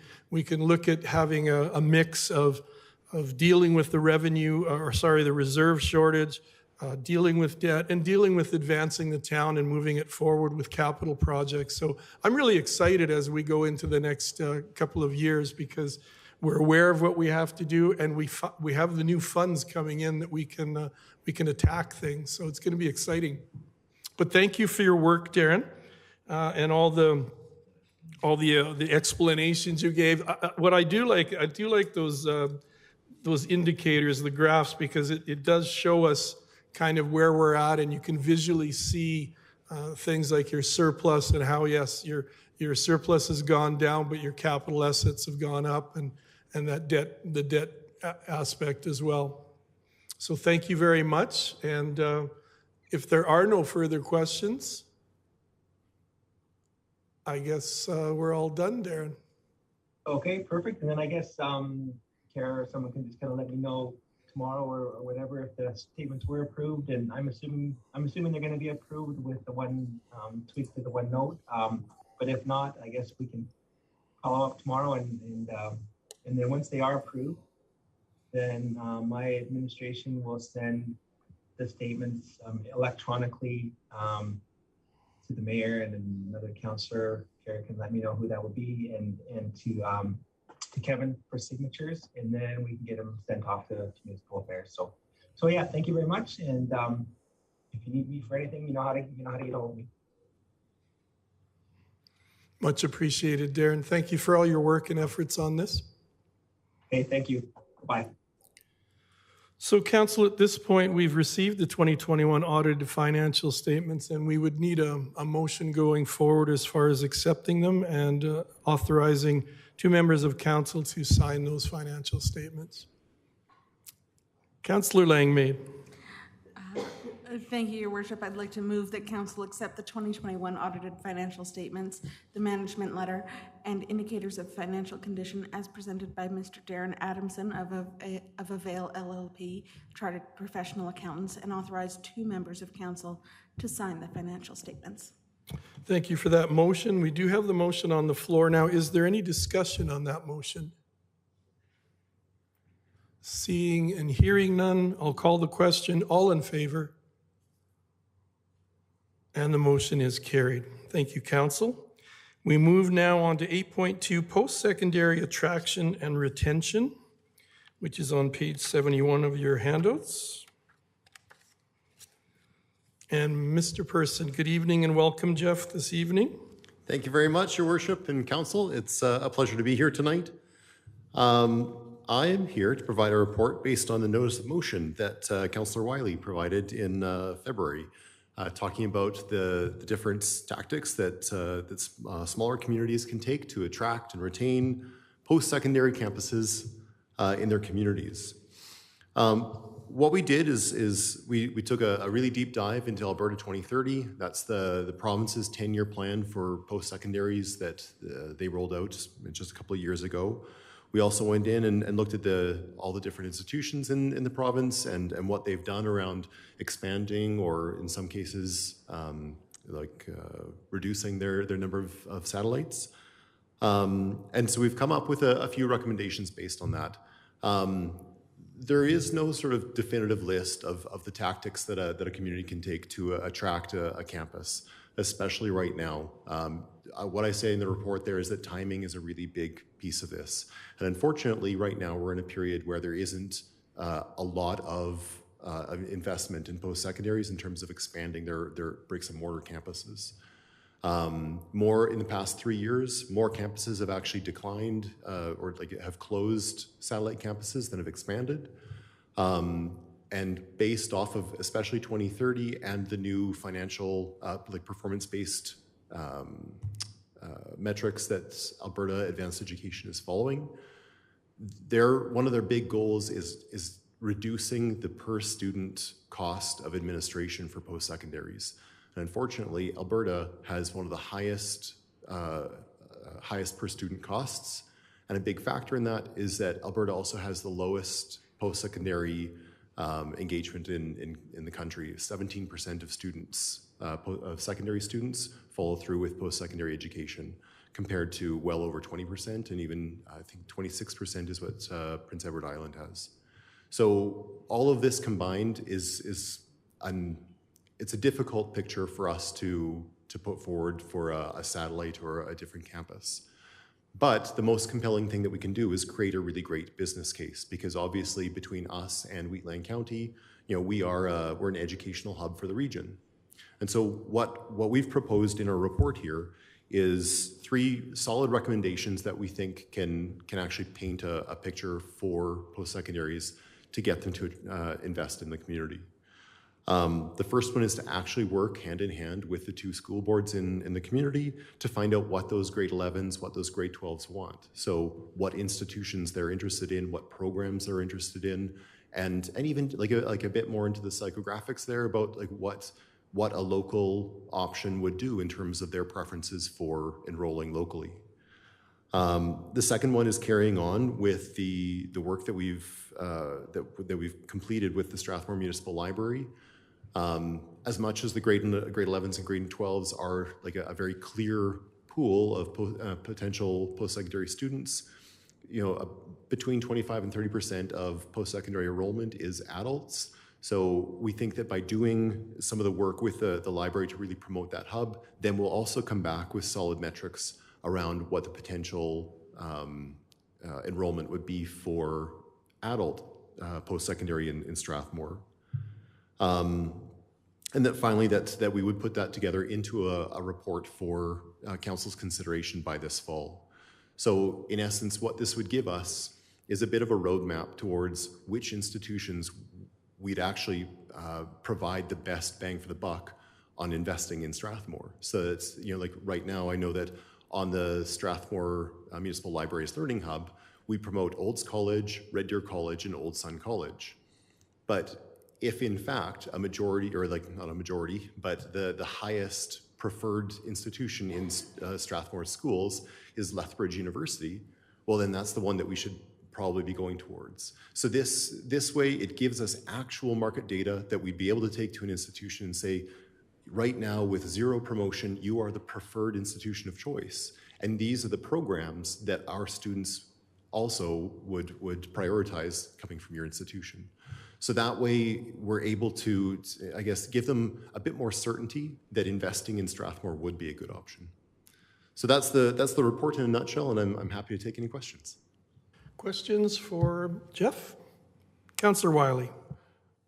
look at having a mix of dealing with the the reserve shortage, dealing with debt, and dealing with advancing the town and moving it forward with capital projects. So I'm really excited as we go into the next couple of years because we're aware of what we have to do, and we have the new funds coming in that we can attack things. So it's going to be exciting. But thank you for your work, Darren, and all the explanations you gave. What I do like those indicators, the graphs, because it does show us kind of where we're at, and you can visually see things like your surplus and how, yes, your surplus has gone down, but your capital assets have gone up, and the debt aspect as well. So thank you very much. And if there are no further questions, I guess we're all done, Darren. Okay, perfect. And then I guess, Kara or someone can just kind of let me know tomorrow or whatever if the statements were approved. And I'm assuming they're going to be approved with the one tweak to the one note. But if not, I guess we can follow up tomorrow, and then once they are approved, then my administration will send the statements electronically to the mayor, and then another councillor, Kara, can let me know who that would be, and to Kevin for signatures, and then we can get them sent off to municipal affairs. So yeah, thank you very much. And if you need me for anything, you know how to get hold of me. Much appreciated, Darren. Thank you for all your work and efforts on this. Okay, thank you. Bye. So, Council, at this point, we've received the 2021 audited financial statements, and we would need a motion going forward as far as accepting them and authorizing two members of council to sign those financial statements. Councillor Langmaid. Thank you, Your Worship. I'd like to move that council accept the 2021 audited financial statements, the management letter, and indicators of financial condition as presented by Mr. Darren Adamson of Avail LLP, Chartered Professional Accountants, and authorize two members of council to sign the financial statements. Thank you for that motion. We do have the motion on the floor now. Is there any discussion on that motion? Seeing and hearing none, I'll call the question. All in favor? And the motion is carried. Thank you, Council. We move now on to 8.2, post-secondary attraction and retention, which is on page 71 of your handouts. And Mr. Person, good evening and welcome, Jeff, this evening. Thank you very much, Your Worship and Council. It's a pleasure to be here tonight. I am here to provide a report based on the notice of motion that Councillor Wiley provided in February, talking about the different tactics that smaller communities can take to attract and retain post-secondary campuses in their communities. What we did is we took a really deep dive into Alberta 2030. That's the province's 10-year plan for post-secondaries that they rolled out just a couple of years ago. We also went in and looked at all the different institutions in the province and what they've done around expanding, or in some cases, reducing their number of satellites. And so we've come up with a few recommendations based on that. There is no sort of definitive list of the tactics that a community can take to attract a campus, especially right now. What I say in the report there is that timing is a really big piece of this. And unfortunately, right now, we're in a period where there isn't a lot of investment in post-secondaries in terms of expanding their bricks and mortar campuses. More in the past 3 years, more campuses have actually declined or like have closed satellite campuses than have expanded. And based off of especially 2030 and the new financial like performance-based metrics that Alberta Advanced Education is following, one of their big goals is reducing the per student cost of administration for post-secondaries. And unfortunately, Alberta has one of the highest per student costs. And a big factor in that is that Alberta also has the lowest post-secondary engagement in the country. 17% of students, of secondary students, follow through with post-secondary education, compared to well over 20%, and even I think 26% is what Prince Edward Island has. So all of this combined it's a difficult picture for us to put forward for a satellite or a different campus. But the most compelling thing that we can do is create a really great business case, because obviously between us and Wheatland County, we're an educational hub for the region. And so what we've proposed in our report here is 3 solid recommendations that we think can actually paint a picture for post-secondaries to get them to invest in the community. The first one is to actually work hand in hand with the 2 school boards in the community to find out what those grade 11s, what those grade 12s want. So what institutions they're interested in, what programs they're interested in, and even like a bit more into the psychographics there about like what a local option would do in terms of their preferences for enrolling locally. The second one is carrying on with the work that we've completed with the Strathmore Municipal Library. As much as the grade 11s and grade 12s are like a very clear pool of potential post-secondary students, between 25 and 30% of post-secondary enrollment is adults. So we think that by doing some of the work with the library to really promote that hub, then we'll also come back with solid metrics around what the potential enrollment would be for adult post-secondary in Strathmore. And that finally, that we would put that together into a report for council's consideration by this fall. So in essence, what this would give us is a bit of a roadmap towards which institutions we'd actually provide the best bang for the buck on investing in Strathmore. So it's, like right now, I know that on the Strathmore Municipal Libraries Learning Hub, we promote Olds College, Red Deer College, and Old Sun College. But if in fact a majority, or like not a majority, but the highest preferred institution in Strathmore schools is Lethbridge University, well then that's the one that we should probably be going towards. So this way it gives us actual market data that we'd be able to take to an institution and say, right now with 0 promotion, you are the preferred institution of choice. And these are the programs that our students also would prioritize coming from your institution. So that way we're able to, I guess, give them a bit more certainty that investing in Strathmore would be a good option. So that's the report in a nutshell, and I'm happy to take any questions. Questions for Jeff? Councillor Wiley.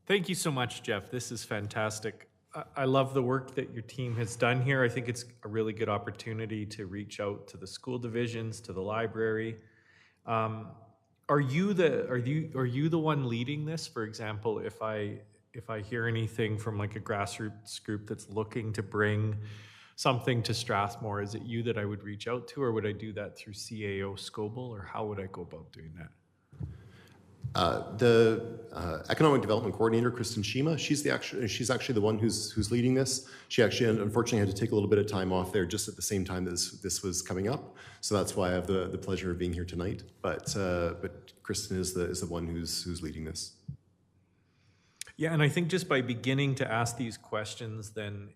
Thank you so much, Jeff. This is fantastic. I love the work that your team has done here. I think it's a really good opportunity to reach out to the school divisions, to the library. Are you the one leading this? For example, if I hear anything from like a grassroots group that's looking to bring something to Strathmore, is it you that I would reach out to, or would I do that through CAO Scoble, or how would I go about doing that? The Economic Development Coordinator, Kristen Shima, she's actually the one who's leading this. She actually unfortunately had to take a little bit of time off there just at the same time this was coming up. So that's why I have the pleasure of being here tonight. But Kristen is the one who's leading this. Yeah, and I think just by beginning to ask these questions, then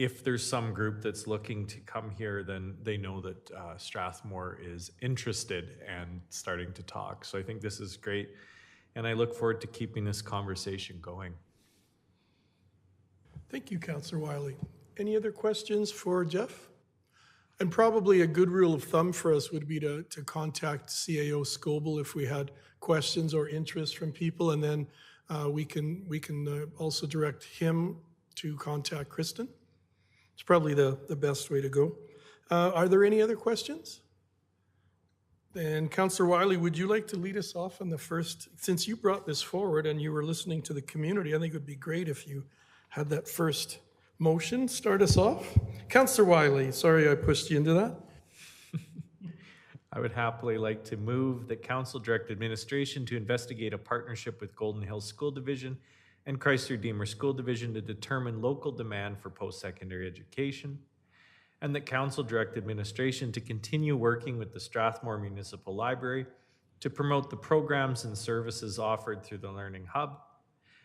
if there's some group that's looking to come here, then they know that Strathmore is interested and starting to talk. So I think this is great, and I look forward to keeping this conversation going. Thank you, Councillor Wiley. Any other questions for Jeff? And probably a good rule of thumb for us would be to contact CAO Scoble if we had questions or interest from people, and then we can also direct him to contact Kristen. It's probably the best way to go. Are there any other questions? Then Councillor Wiley, would you like to lead us off on the first, since you brought this forward and you were listening to the community, I think it would be great if you had that first motion start us off. Councillor Wiley, sorry I pushed you into that. I would happily like to move that Council direct administration to investigate a partnership with Golden Hills School Division and Chrysler Deemer School Division to determine local demand for post-secondary education, and that Council direct administration to continue working with the Strathmore Municipal Library to promote the programs and services offered through the Learning Hub,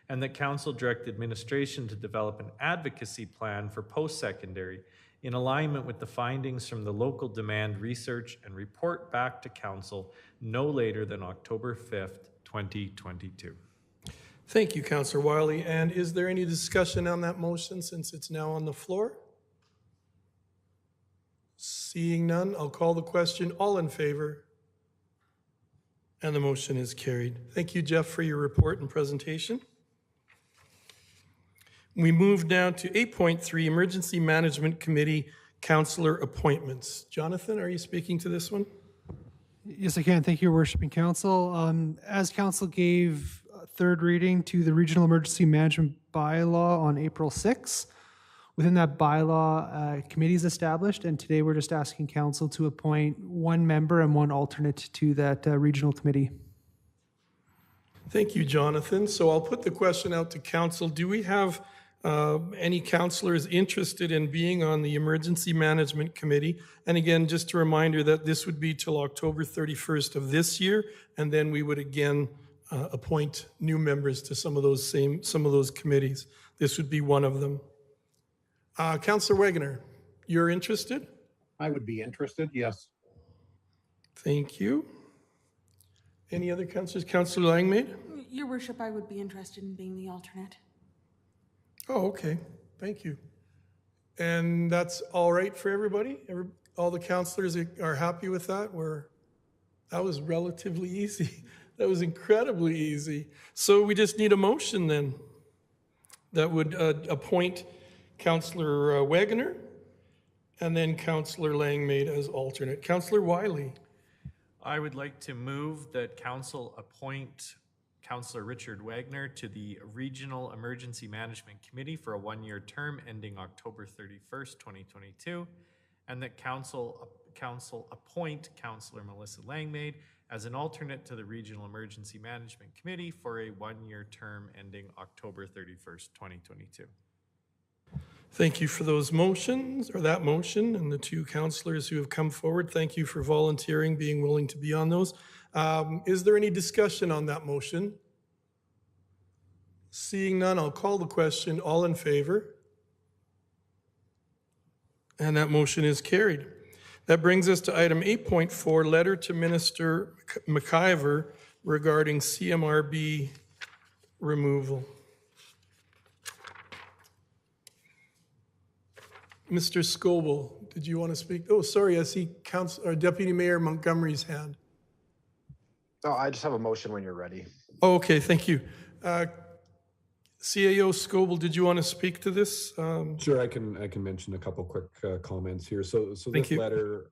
and that Council direct administration to develop an advocacy plan for post-secondary in alignment with the findings from the local demand research and report back to Council no later than October 5th, 2022. Thank you, Councillor Wiley. And is there any discussion on that motion since it's now on the floor? Seeing none, I'll call the question. All in favor? And the motion is carried. Thank you, Jeff, for your report and presentation. We move now to 8.3, Emergency Management Committee Councillor Appointments. Jonathan, are you speaking to this one? Yes, I can. Thank you, Your Worship and Council. As Council gave third reading to the Regional Emergency Management Bylaw on April 6th, within that bylaw, committees established, and today we're just asking Council to appoint one member and one alternate to that regional committee. Thank you, Jonathan. So I'll put the question out to Council. Do we have any councillors interested in being on the Emergency Management Committee? And again, just a reminder that this would be till October 31st of this year, and then we would again appoint new members to some of those committees. This would be one of them. Councillor Wegener, you're interested? I would be interested, yes. Thank you. Any other councillors? Councillor Langmaid? Your Worship, I would be interested in being the alternate. Oh, okay. Thank you. And that's all right for everybody? All the councillors are happy with that? That was relatively easy. That was incredibly easy. So we just need a motion then that would appoint Councillor Wegener and then Councillor Langmaid as alternate. Councillor Wiley. I would like to move that Council appoint Councillor Richard Wagner to the Regional Emergency Management Committee for a one-year term ending October 31st, 2022, and that Council appoint Councillor Melissa Langmaid as an alternate to the Regional Emergency Management Committee for a one-year term ending October 31st, 2022. Thank you for those motions, or that motion, and the two councillors who have come forward. Thank you for volunteering, being willing to be on those. Is there any discussion on that motion? Seeing none, I'll call the question. All in favor? And that motion is carried. That brings us to item 8.4, letter to Minister Mciver regarding CMRB removal. Mr. Scoble, did you want to speak? Oh, sorry, I see Deputy Mayor Montgomery's hand. No, I just have a motion when you're ready. Oh, okay, thank you. CAO Scoble, did you want to speak to this? Sure, I can mention a couple quick comments here. So this letter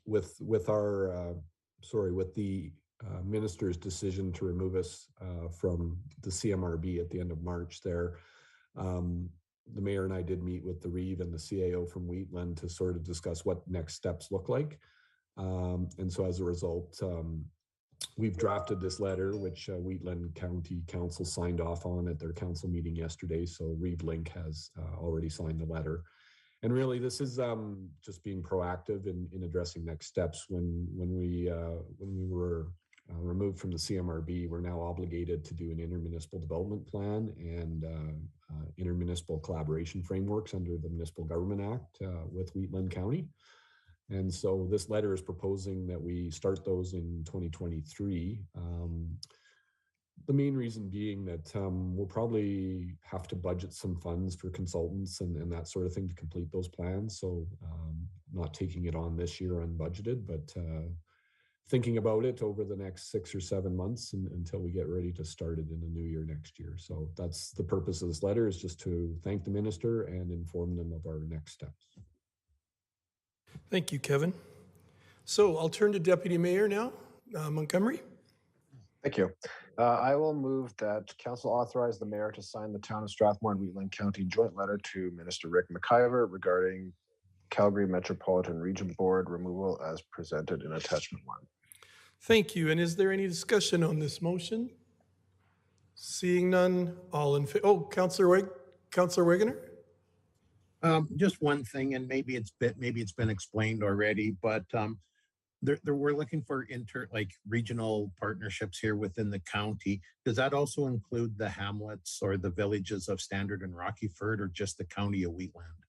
with the minister's decision to remove us from the CMRB at the end of March there. The mayor and I did meet with the Reeve and the CAO from Wheatland to sort of discuss what next steps look like. And so as a result, we've drafted this letter, which Wheatland County Council signed off on at their council meeting yesterday. So Reeve Link has already signed the letter. And really, this is just being proactive in addressing next steps. When we were removed from the CMRB, we're now obligated to do an intermunicipal development plan and intermunicipal collaboration frameworks under the Municipal Government Act with Wheatland County. And so this letter is proposing that we start those in 2023. The main reason being that we'll probably have to budget some funds for consultants and that sort of thing to complete those plans. So not taking it on this year unbudgeted, but thinking about it over the next 6 or 7 months until we get ready to start it in the new year next year. So that's the purpose of this letter, is just to thank the minister and inform them of our next steps. Thank you, Kevin. So I'll turn to Deputy Mayor now, Montgomery. Thank you. I will move that council authorize the mayor to sign the Town of Strathmore and Wheatland County joint letter to Minister Rick Mciver regarding Calgary Metropolitan Region Board removal as presented in attachment 1. Thank you. And is there any discussion on this motion? Seeing none, all in favor. Oh, Councillor Wegener? Just one thing, and maybe it's been explained already, but we're looking for regional partnerships here within the county. Does that also include the hamlets or the villages of Standard and Rockyford, or just the county of Wheatland?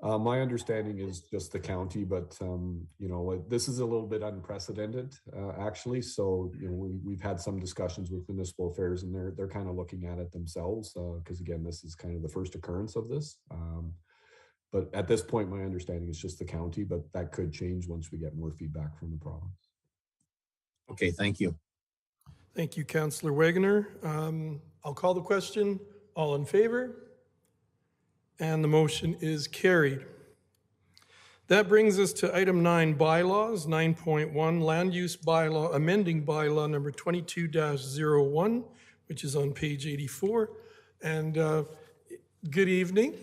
My understanding is just the county, but this is a little bit unprecedented, actually. So we've had some discussions with municipal affairs, and they're kind of looking at it themselves because again, this is kind of the first occurrence of this. But at this point, my understanding is just the county, but that could change once we get more feedback from the province. Okay, thank you. Thank you, Councillor Wegener. I'll call the question. All in favor? And the motion is carried. That brings us to item 9, bylaws, 9.1, land use bylaw, amending bylaw number 22-01, which is on page 84. And good evening.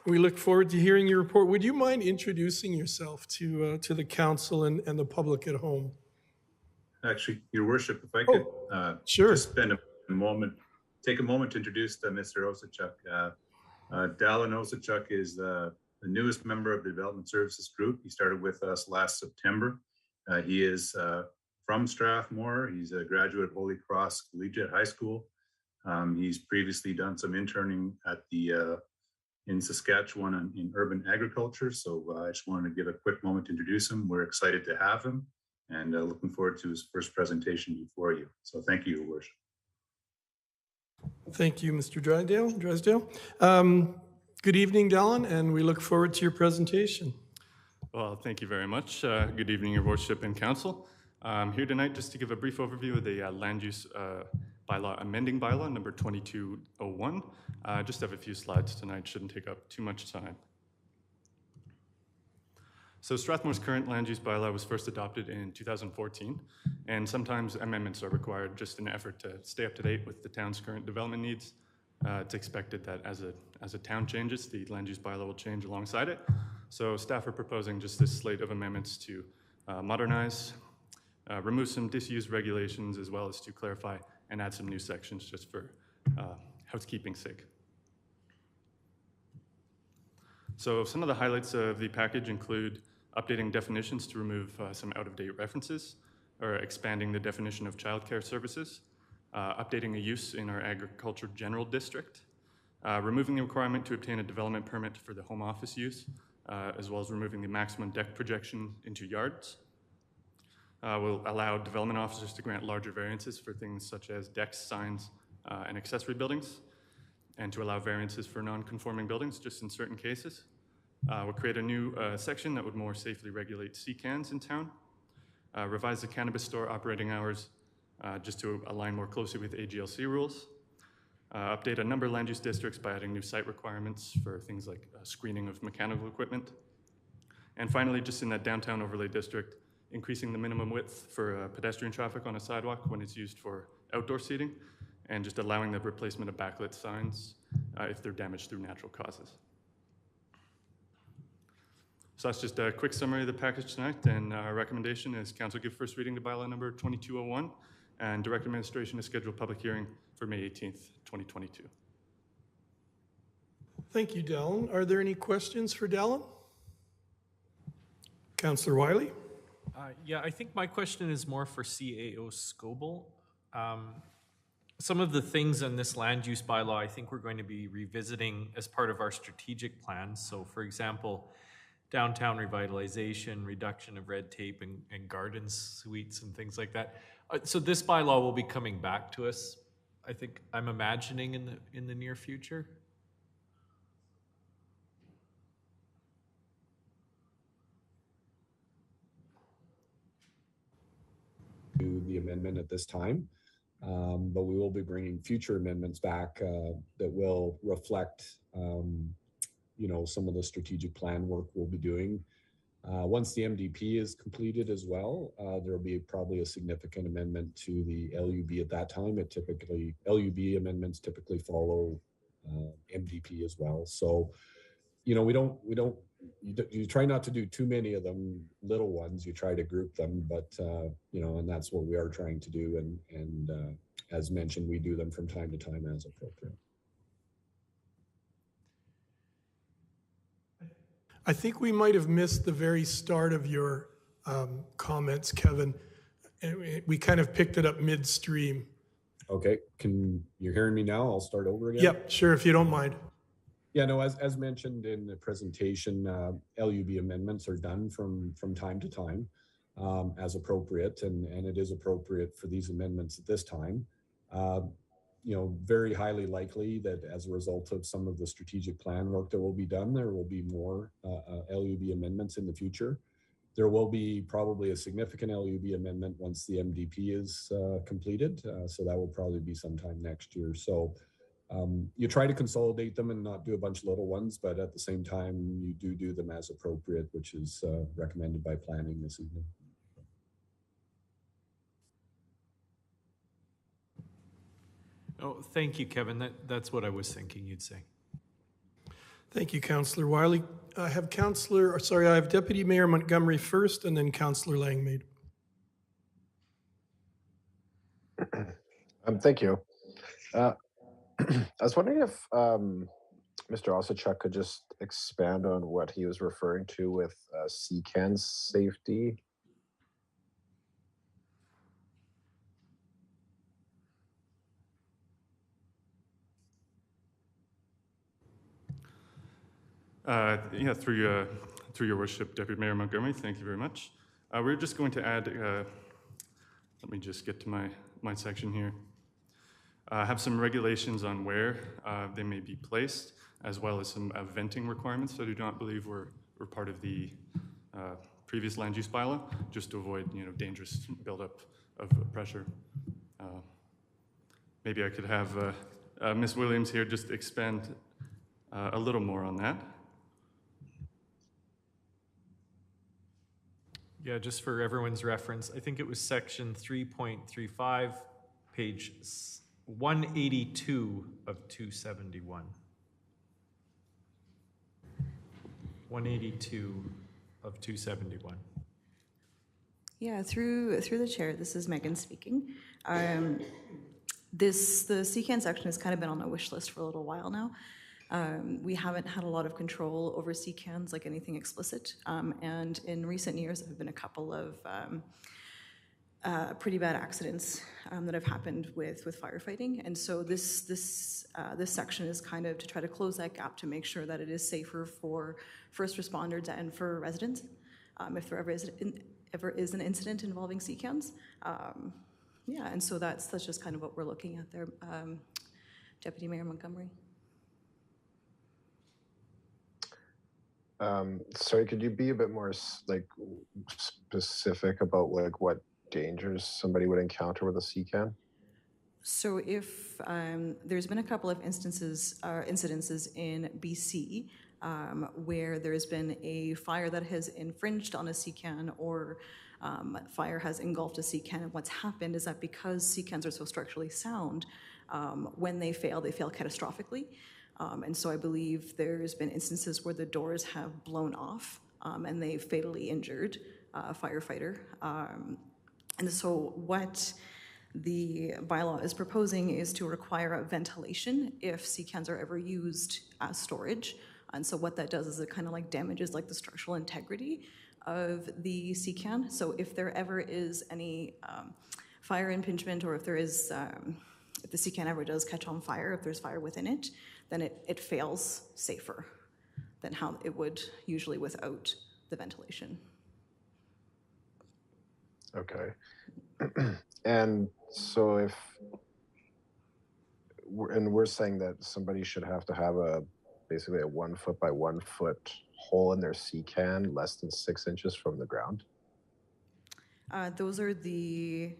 We look forward to hearing your report. Would you mind introducing yourself to the council and the public at home? Actually, Your Worship, if I could sure. just spend take a moment to introduce Mr. Osachuk. Dallin Osachuk is the newest member of the Development Services Group. He started with us last September. He is from Strathmore. He's a graduate of Holy Cross Collegiate High School. He's previously done some interning at in Saskatchewan in urban agriculture. So I just wanted to give a quick moment to introduce him. We're excited to have him and looking forward to his first presentation before you. So thank you, Your Worship. Thank you, Mr. Drysdale. Good evening, Dallin, and we look forward to your presentation. Well, thank you very much. Good evening, Your Worship and Council. I'm here tonight just to give a brief overview of the land use bylaw, amending bylaw number 2201. Just have a few slides tonight, shouldn't take up too much time. So Strathmore's current land use bylaw was first adopted in 2014, and sometimes amendments are required just in an effort to stay up to date with the town's current development needs. It's expected that as a town changes, the land use bylaw will change alongside it. So staff are proposing just this slate of amendments to modernize, remove some disused regulations, as well as to clarify and add some new sections just for housekeeping's sake. So some of the highlights of the package include updating definitions to remove some out-of-date references, or expanding the definition of childcare services, updating a use in our agriculture general district, removing the requirement to obtain a development permit for the home office use, as well as removing the maximum deck projection into yards. Will allow development officers to grant larger variances for things such as decks, signs, and accessory buildings, and to allow variances for non-conforming buildings just in certain cases. We'll create a new section that would more safely regulate C-cans in town, revise the cannabis store operating hours just to align more closely with AGLC rules, update a number of land use districts by adding new site requirements for things like screening of mechanical equipment, and finally, just in that downtown overlay district, increasing the minimum width for pedestrian traffic on a sidewalk when it's used for outdoor seating, and just allowing the replacement of backlit signs if they're damaged through natural causes. So that's just a quick summary of the package tonight, and our recommendation is Council give first reading to bylaw number 2201, and direct administration to schedule a public hearing for May 18th, 2022. Thank you, Dallin. Are there any questions for Dallin? Councillor Wiley? Yeah, I think my question is more for CAO Scoble. some of the things in this land use bylaw, I think we're going to be revisiting as part of our strategic plans. So for example, downtown revitalization, reduction of red tape and garden suites and things like that. So this bylaw will be coming back to us, I think, I'm imagining in the near future. To the amendment at this time, but we will be bringing future amendments back that will reflect, some of the strategic plan work we'll be doing. Once the MDP is completed as well, there will be probably a significant amendment to the LUB at that time. LUB amendments typically follow MDP as well. So, you try not to do too many of them, little ones. You try to group them, but and that's what we are trying to do. And as mentioned, we do them from time to time as appropriate. I think we might have missed the very start of your comments, Kevin. We kind of picked it up midstream. Okay, you're hearing me now? I'll start over again. Yep, sure, if you don't mind. Yeah, no, as mentioned in the presentation, LUB amendments are done from time to time as appropriate, and it is appropriate for these amendments at this time. Very highly likely that as a result of some of the strategic plan work that will be done, there will be more LUB amendments in the future. There will be probably a significant LUB amendment once the MDP is completed, so that will probably be sometime next year. So you try to consolidate them and not do a bunch of little ones, but at the same time, you do them as appropriate, which is recommended by planning this evening. Oh, thank you, Kevin. That's what I was thinking you'd say. Thank you, Councillor Wiley. I have Deputy Mayor Montgomery first, and then Councillor Langmaid. Thank you. I was wondering if Mr. Osachuk could just expand on what he was referring to with CCAN safety. Through your worship, Deputy Mayor Montgomery, thank you very much. We're just going to add, let me just get to my section here. Have some regulations on where they may be placed, as well as some venting requirements that I do not believe were part of the previous land use bylaw, just to avoid dangerous buildup of pressure. Maybe I could have Ms. Williams here just expand a little more on that. Yeah, just for everyone's reference, I think it was section 3.35, page 182 of 271. 182 of 271. Yeah, through the chair, this is Megan speaking. The CCAN section has kind of been on my wish list for a little while now. We haven't had a lot of control over CCANs, like anything explicit. And in recent years, there have been a couple of pretty bad accidents that have happened with firefighting. And so this section is kind of to try to close that gap to make sure that it is safer for first responders and for residents if there ever is an incident involving CCANs. Yeah, and so that's just kind of what we're looking at there, Deputy Mayor Montgomery. Sorry, could you be a bit more specific about what dangers somebody would encounter with a CCAN? So if there's been a couple of incidences in BC where there's been a fire that has infringed on a CCAN or fire has engulfed a CCAN, and what's happened is that because CCANs are so structurally sound, when they fail catastrophically. And so I believe there's been instances where the doors have blown off and they've fatally injured a firefighter. And so what the bylaw is proposing is to require a ventilation if CCANs are ever used as storage. And so what that does is it kind of damages the structural integrity of the CCAN. So if there ever is any fire impingement or if there is if the CCAN ever does catch on fire, if there's fire within it, then it fails safer than how it would usually without the ventilation. Okay. And so if, we're saying that somebody should have to have basically a 1 foot by 1 foot hole in their CCAN less than 6 inches from the ground? Those are the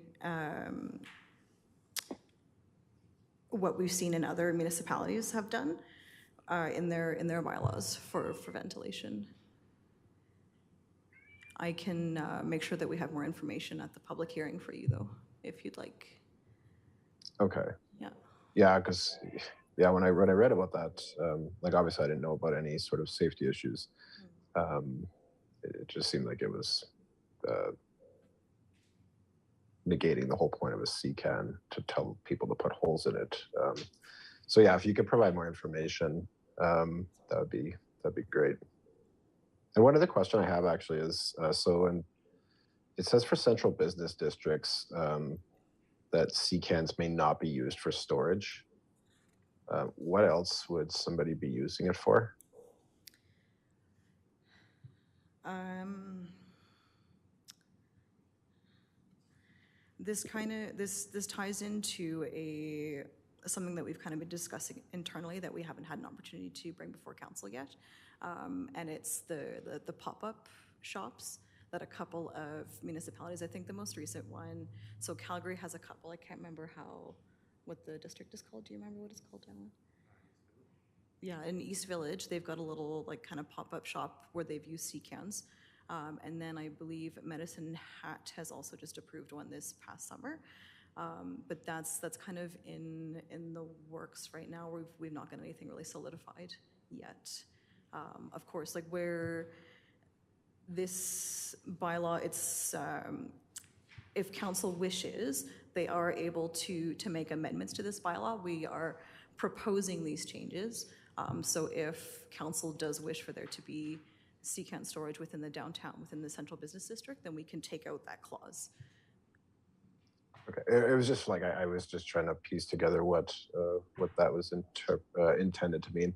what we've seen in other municipalities have done in their bylaws for ventilation. I can make sure that we have more information at the public hearing for you, though, if you'd like. Okay. Yeah. Yeah, because when I read about that, like obviously I didn't know about any sort of safety issues. It just seemed like it was negating the whole point of a CCAN to tell people to put holes in it. So yeah, if you could provide more information, that'd be great. And one other question I have actually is, it says for central business districts that CCANs may not be used for storage. What else would somebody be using it for? This ties into something that we've kind of been discussing internally that we haven't had an opportunity to bring before council yet, and it's the pop-up shops that a couple of municipalities, I think the most recent one, so Calgary has a couple, I can't remember what the district is called. Do you remember what it's called, Alan? Yeah, in East Village, they've got a little like kind of pop-up shop where they've used CCANs. And then I believe Medicine Hat has also just approved one this past summer. But that's kind of in the works right now. We've not got anything really solidified yet. Of course, like where this bylaw, it's if council wishes, they are able to make amendments to this bylaw. We are proposing these changes. So if council does wish for there to be CCAN storage within the downtown, within the central business district, then we can take out that clause. Okay, it was just like I was just trying to piece together what that was intended to mean.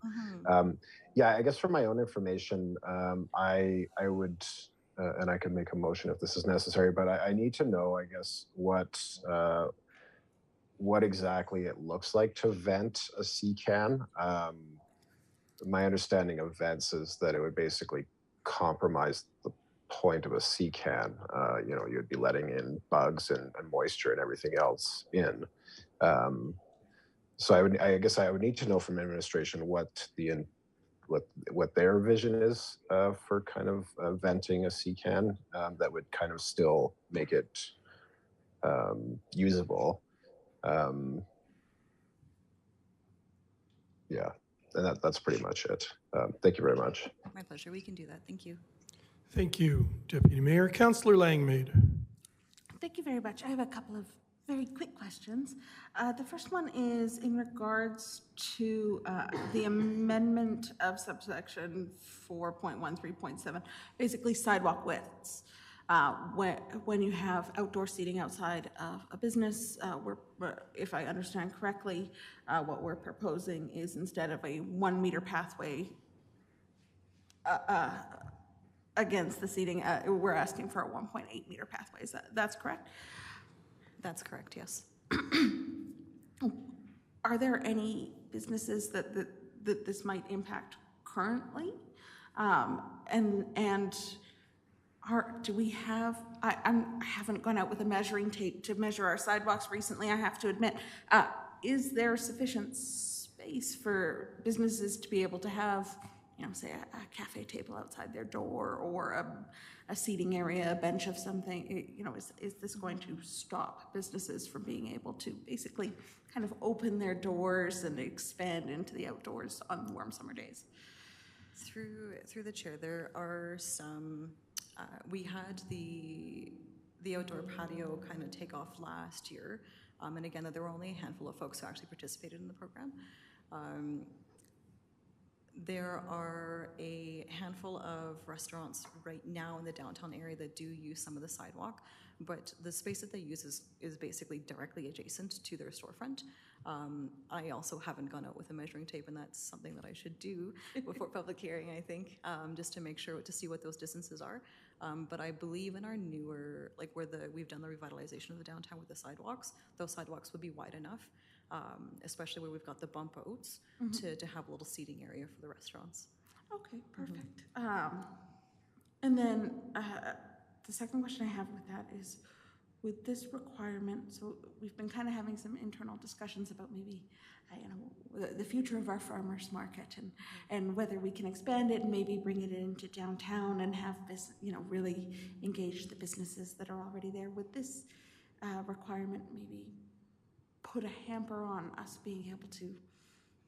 Yeah, I guess for my own information, I would, and I could make a motion if this is necessary, but I need to know, I guess, what exactly it looks like to vent a CCAN. My understanding of vents is that it would basically compromise the point of a CCAN. You'd be letting in bugs and moisture and everything else in. So I guess I would need to know from administration what their vision is for kind of venting a CCAN that would kind of still make it usable. Yeah. And that's pretty much it. Thank you very much. My pleasure. We can do that. Thank you. Thank you, Deputy Mayor. Councillor Langmaid. Thank you very much. I have a couple of very quick questions. The first one is in regards to the amendment of subsection 4.13.7, basically sidewalk widths. When you have outdoor seating outside of a business, if I understand correctly, what we're proposing is instead of a 1 meter pathway against the seating, we're asking for a 1.8 meter pathway. That's correct? That's correct, yes. Are there any businesses that this might impact currently? Do we have, I haven't gone out with a measuring tape to measure our sidewalks recently, I have to admit. Is there sufficient space for businesses to be able to have, say a cafe table outside their door or a seating area, a bench of something? Is this going to stop businesses from being able to basically kind of open their doors and expand into the outdoors on warm summer days? Through the chair, there are some. We had the outdoor patio kind of take off last year, and again, there were only a handful of folks who actually participated in the program. There are a handful of restaurants right now in the downtown area that do use some of the sidewalk, but the space that they use is basically directly adjacent to their storefront. I also haven't gone out with a measuring tape, and that's something that I should do before public hearing, I think, just to make sure, to see what those distances are. But I believe in our newer, like where we've done the revitalization of the downtown with the sidewalks, those sidewalks would be wide enough, especially where we've got the bump outs, to have a little seating area for the restaurants. Okay, perfect. And then the second question I have with that is, with this requirement, so we've been kind of having some internal discussions about maybe, the future of our farmers market, and whether we can expand it and maybe bring it into downtown and have this, really engage the businesses that are already there. Would this requirement maybe put a hamper on us being able to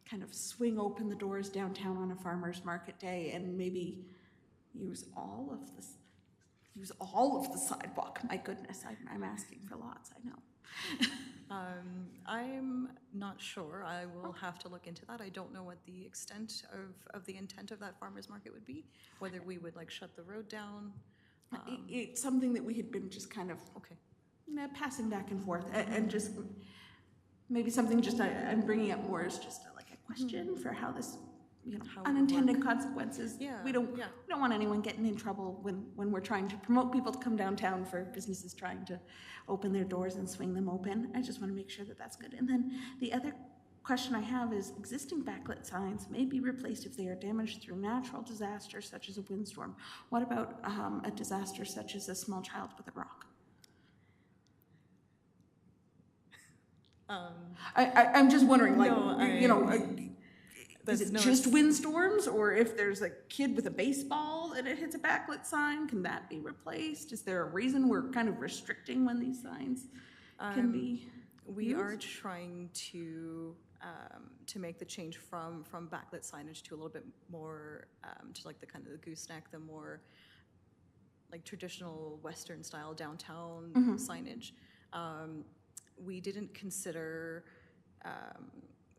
kind of swing open the doors downtown on a farmers market day and maybe use all of the sidewalk? My goodness, I'm asking for lots, I know. I'm not sure. I will have to look into that. I don't know what the extent of the intent of that farmer's market would be, whether we would shut the road down. It's something that we had been just kind of passing back and forth, and just maybe something I'm bringing up more as just a question for how this, How it would unintended work. consequences. Yeah, We don't yeah. want anyone getting in trouble when we're trying to promote people to come downtown, for businesses trying to open their doors and swing them open. I just want to make sure that that's good. And then the other question I have is, existing backlit signs may be replaced if they are damaged through natural disasters such as a windstorm. What about a disaster such as a small child with a rock? I'm just wondering, is it just windstorms, or if there's a kid with a baseball and it hits a backlit sign, can that be replaced? Is there a reason we're kind of restricting when these signs can be We used? are trying to make the change from backlit signage to a little bit more to the kind of the gooseneck, the more traditional Western style downtown signage. We didn't consider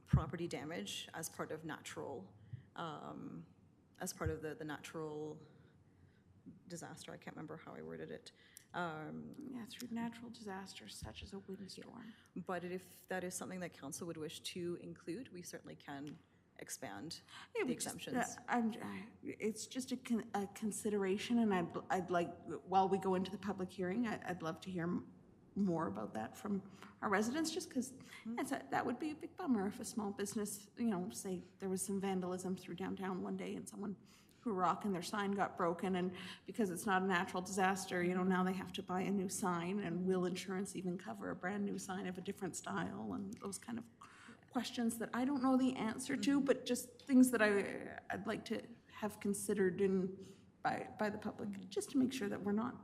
property damage as part of natural, as part of the natural disaster. I can't remember how I worded it. Through natural disasters such as a windstorm. But if that is something that council would wish to include, we certainly can expand the exemptions. It's just a consideration, and I'd like, while we go into the public hearing, I'd love to hear more about that from our residents, just because that would be a big bummer if a small business, say there was some vandalism through downtown one day and someone threw a rock and their sign got broken, and because it's not a natural disaster, now they have to buy a new sign, and will insurance even cover a brand new sign of a different style, and those kind of questions that I don't know the answer to, but just things that I'd like to have considered by the public, just to make sure that we're not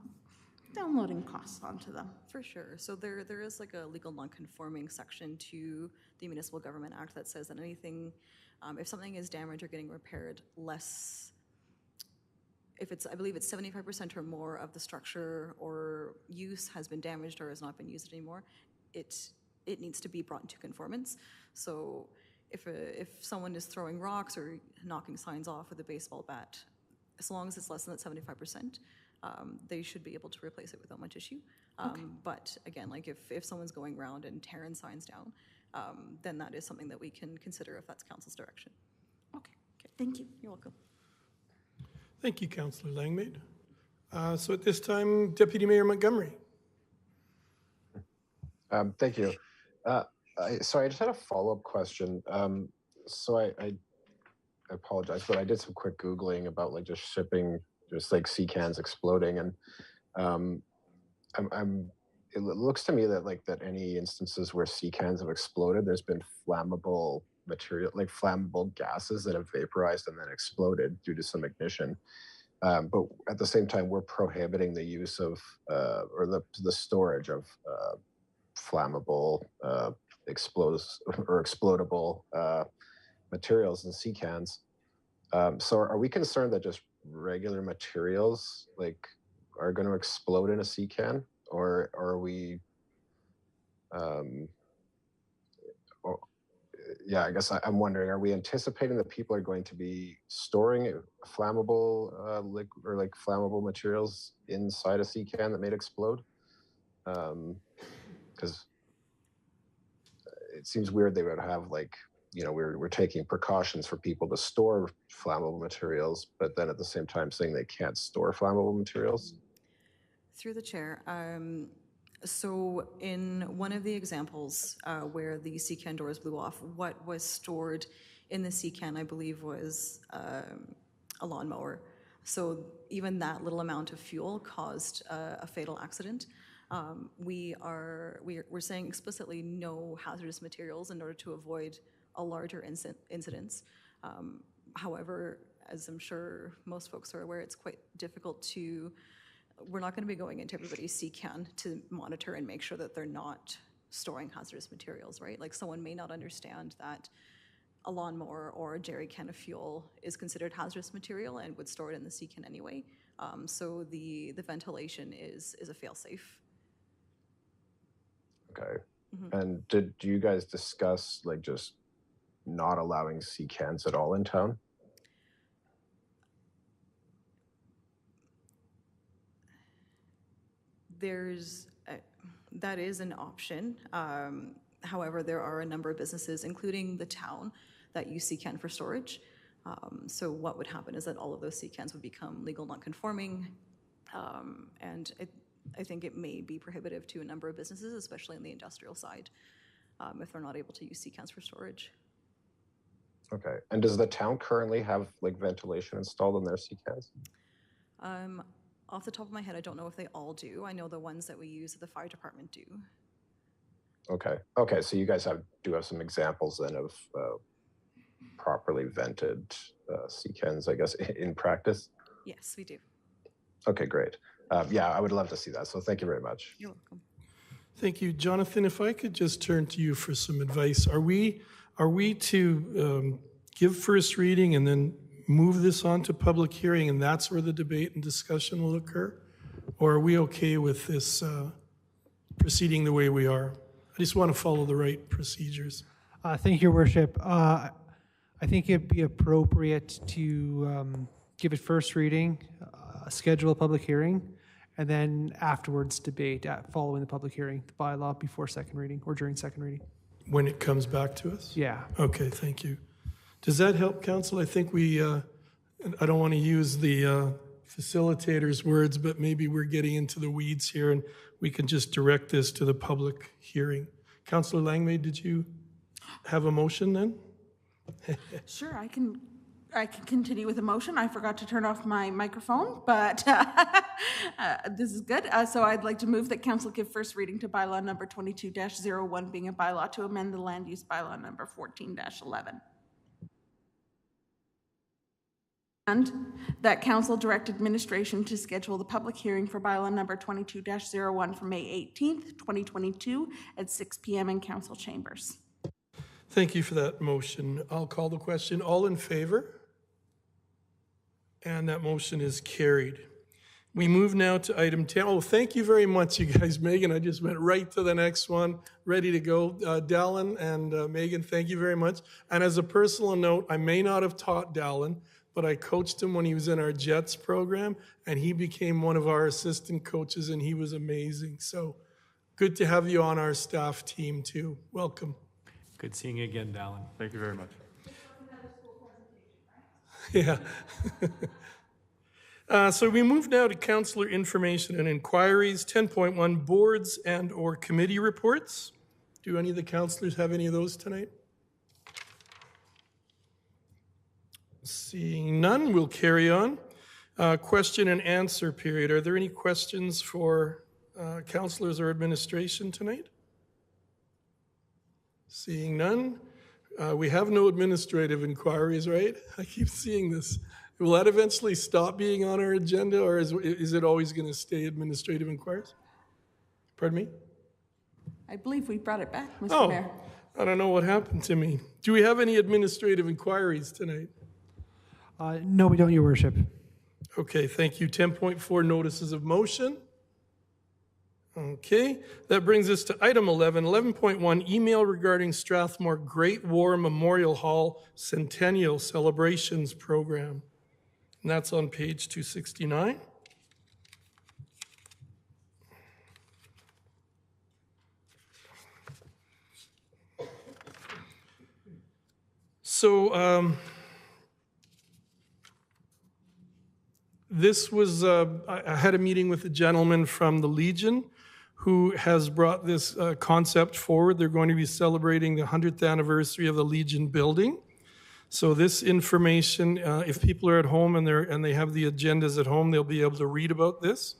downloading costs onto them. For sure. So there is a legal non-conforming section to the Municipal Government Act that says that anything, if something is damaged or getting repaired if it's, I believe it's 75% or more of the structure or use has been damaged or has not been used anymore, it needs to be brought into conformance. So if someone is throwing rocks or knocking signs off with a baseball bat, as long as it's less than that 75%, they should be able to replace it without much issue. But again, if someone's going around and tearing signs down, then that is something that we can consider if that's council's direction. Okay, thank you. You're welcome. Thank you, Councillor Langmaid. So at this time, Deputy Mayor Montgomery. Thank you. Sorry, I just had a follow-up question. So I apologize, but I did some quick Googling about just shipping, just sea cans exploding, and it looks to me that any instances where sea cans have exploded, there's been flammable material, flammable gases that have vaporized and then exploded due to some ignition. But at the same time, we're prohibiting the use of or the storage of flammable, explodable materials in sea cans. So are we concerned that just regular materials are going to explode in a sea can, or are we? yeah, I guess I'm wondering, are we anticipating that people are going to be storing flammable or like flammable materials inside a sea can that may explode? Because it seems weird they would have like, we're taking precautions for people to store flammable materials, but then at the same time saying they can't store flammable materials. Through the chair, so in one of the examples where the sea can doors blew off, what was stored in the sea can, I believe, was a lawnmower. So even that little amount of fuel caused a fatal accident. We're saying explicitly no hazardous materials in order to avoid a larger incidents. However, as I'm sure most folks are aware, it's quite difficult to. We're not going to be going into everybody's sea can to monitor and make sure that they're not storing hazardous materials, right? Like someone may not understand that a lawnmower or a jerry can of fuel is considered hazardous material and would store it in the sea can anyway. So the ventilation is a fail-safe. Okay. And do you guys discuss like just not allowing sea cans at all in town? That is an option. However, there are a number of businesses, including the town, that use sea can for storage. So what would happen is that all of those sea cans would become legal non-conforming, and I think it may be prohibitive to a number of businesses, especially on the industrial side, if they're not able to use sea cans for storage. Okay. And does the town currently have like ventilation installed in their sea cans? Off the top of my head, I don't know if they all do. I know the ones that we use at the fire department do. Okay. Okay. So you guys do have some examples then of properly vented sea cans, I guess, in practice? Yes, we do. Okay, great. Yeah, I would love to see that. So thank you very much. You're welcome. Thank you. Jonathan, if I could just turn to you for some advice. Are we to give first reading and then move this on to public hearing and that's where the debate and discussion will occur? Or are we okay with this proceeding the way we are? I just want to follow the right procedures. Thank you, Your Worship. I think it'd be appropriate to give it first reading, schedule a public hearing, and then afterwards debate following the public hearing, the bylaw before second reading or during second reading. When it comes back to us? Yeah. Okay, thank you. Does that help, Council? I think I don't want to use the facilitator's words, but maybe we're getting into the weeds here and we can just direct this to the public hearing. Councillor Langmaid, did you have a motion then? Sure, I can continue with a motion. I forgot to turn off my microphone, but this is good. So I'd like to move that council give first reading to bylaw number 22-01, being a bylaw to amend the land use bylaw number 14-11. And that council direct administration to schedule the public hearing for bylaw number 22-01 for May 18th, 2022 at 6 p.m. in council chambers. Thank you for that motion. I'll call the question. All in favor? And that motion is carried. We move now to item 10. Oh, thank you very much, you guys. Megan, I just went right to the next one, ready to go. Dallin and Megan, thank you very much. And as a personal note, I may not have taught Dallin, but I coached him when he was in our JETS program, and he became one of our assistant coaches, and he was amazing. So good to have you on our staff team, too. Welcome. Good seeing you again, Dallin. Thank you very much. Yeah. So we move now to councillor information and inquiries. 10.1, boards and or committee reports. Do any of the councillors have any of those tonight? Seeing none, we'll carry on. Question and answer period. Are there any questions for councillors or administration tonight? Seeing none. We have no administrative inquiries, right? I keep seeing this. Will that eventually stop being on our agenda, or is it always going to stay administrative inquiries? Pardon me? I believe we brought it back, Mr. Mayor. I don't know what happened to me. Do we have any administrative inquiries tonight? No, we don't, Your Worship. Okay, thank you. 10.4, notices of motion. Okay, that brings us to item 11, 11.1, email regarding Strathmore Great War Memorial Hall Centennial Celebrations Program. And that's on page 269. So this was, I had a meeting with a gentleman from the Legion who has brought this concept forward. They're going to be celebrating the 100th anniversary of the Legion building. So this information, if people are at home and they have the agendas at home, they'll be able to read about this.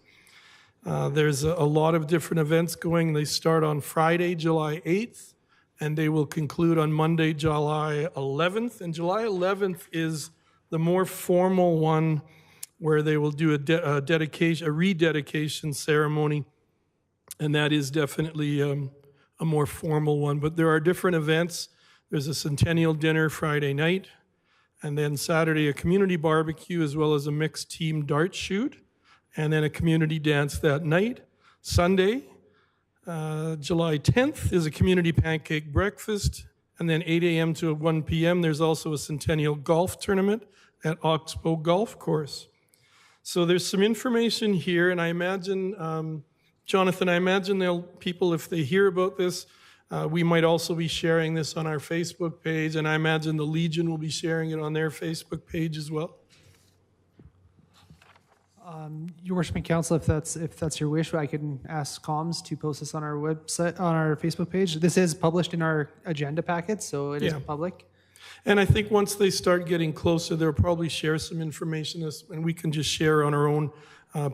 There's a lot of different events going. They start on Friday, July 8th, and they will conclude on Monday, July 11th. And July 11th is the more formal one where they will do a rededication ceremony, and that is definitely a more formal one. But there are different events. There's a centennial dinner Friday night, and then Saturday a community barbecue as well as a mixed team dart shoot, and then a community dance that night. Sunday, July 10th is a community pancake breakfast, and then 8 a.m. to 1 p.m. there's also a centennial golf tournament at Oxbow Golf Course. So there's some information here, and I imagine, Jonathan, I imagine people, if they hear about this, we might also be sharing this on our Facebook page, and I imagine the Legion will be sharing it on their Facebook page as well. Your Worship and Council, if that's your wish, I can ask comms to post this on our website, on our Facebook page. This is published in our agenda packet, so it is public. And I think once they start getting closer, they'll probably share some information, and we can just share on our own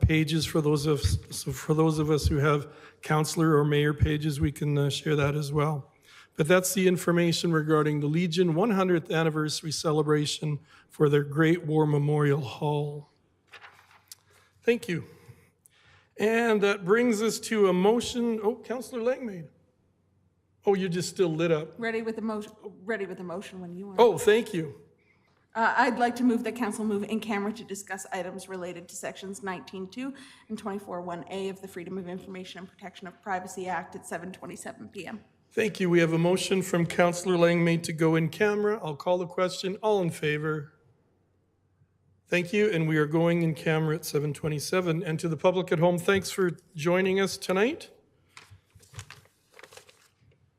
pages for those of us who have councillor or mayor pages. We can share that as well. But that's the information regarding the Legion 100th anniversary celebration for their Great War Memorial Hall. Thank you. And that brings us to a motion. Oh, Councillor Langmaid. Oh, you're just still lit up. Ready with the motion when you are. Oh, thank you. I'd like to move that council move in camera to discuss items related to sections 19.2 and 24.1A of the Freedom of Information and Protection of Privacy Act at 7:27 p.m. Thank you. We have a motion from Councillor Langmaid to go in camera. I'll call the question. All in favor? Thank you. And we are going in camera at 7:27. And to the public at home, thanks for joining us tonight.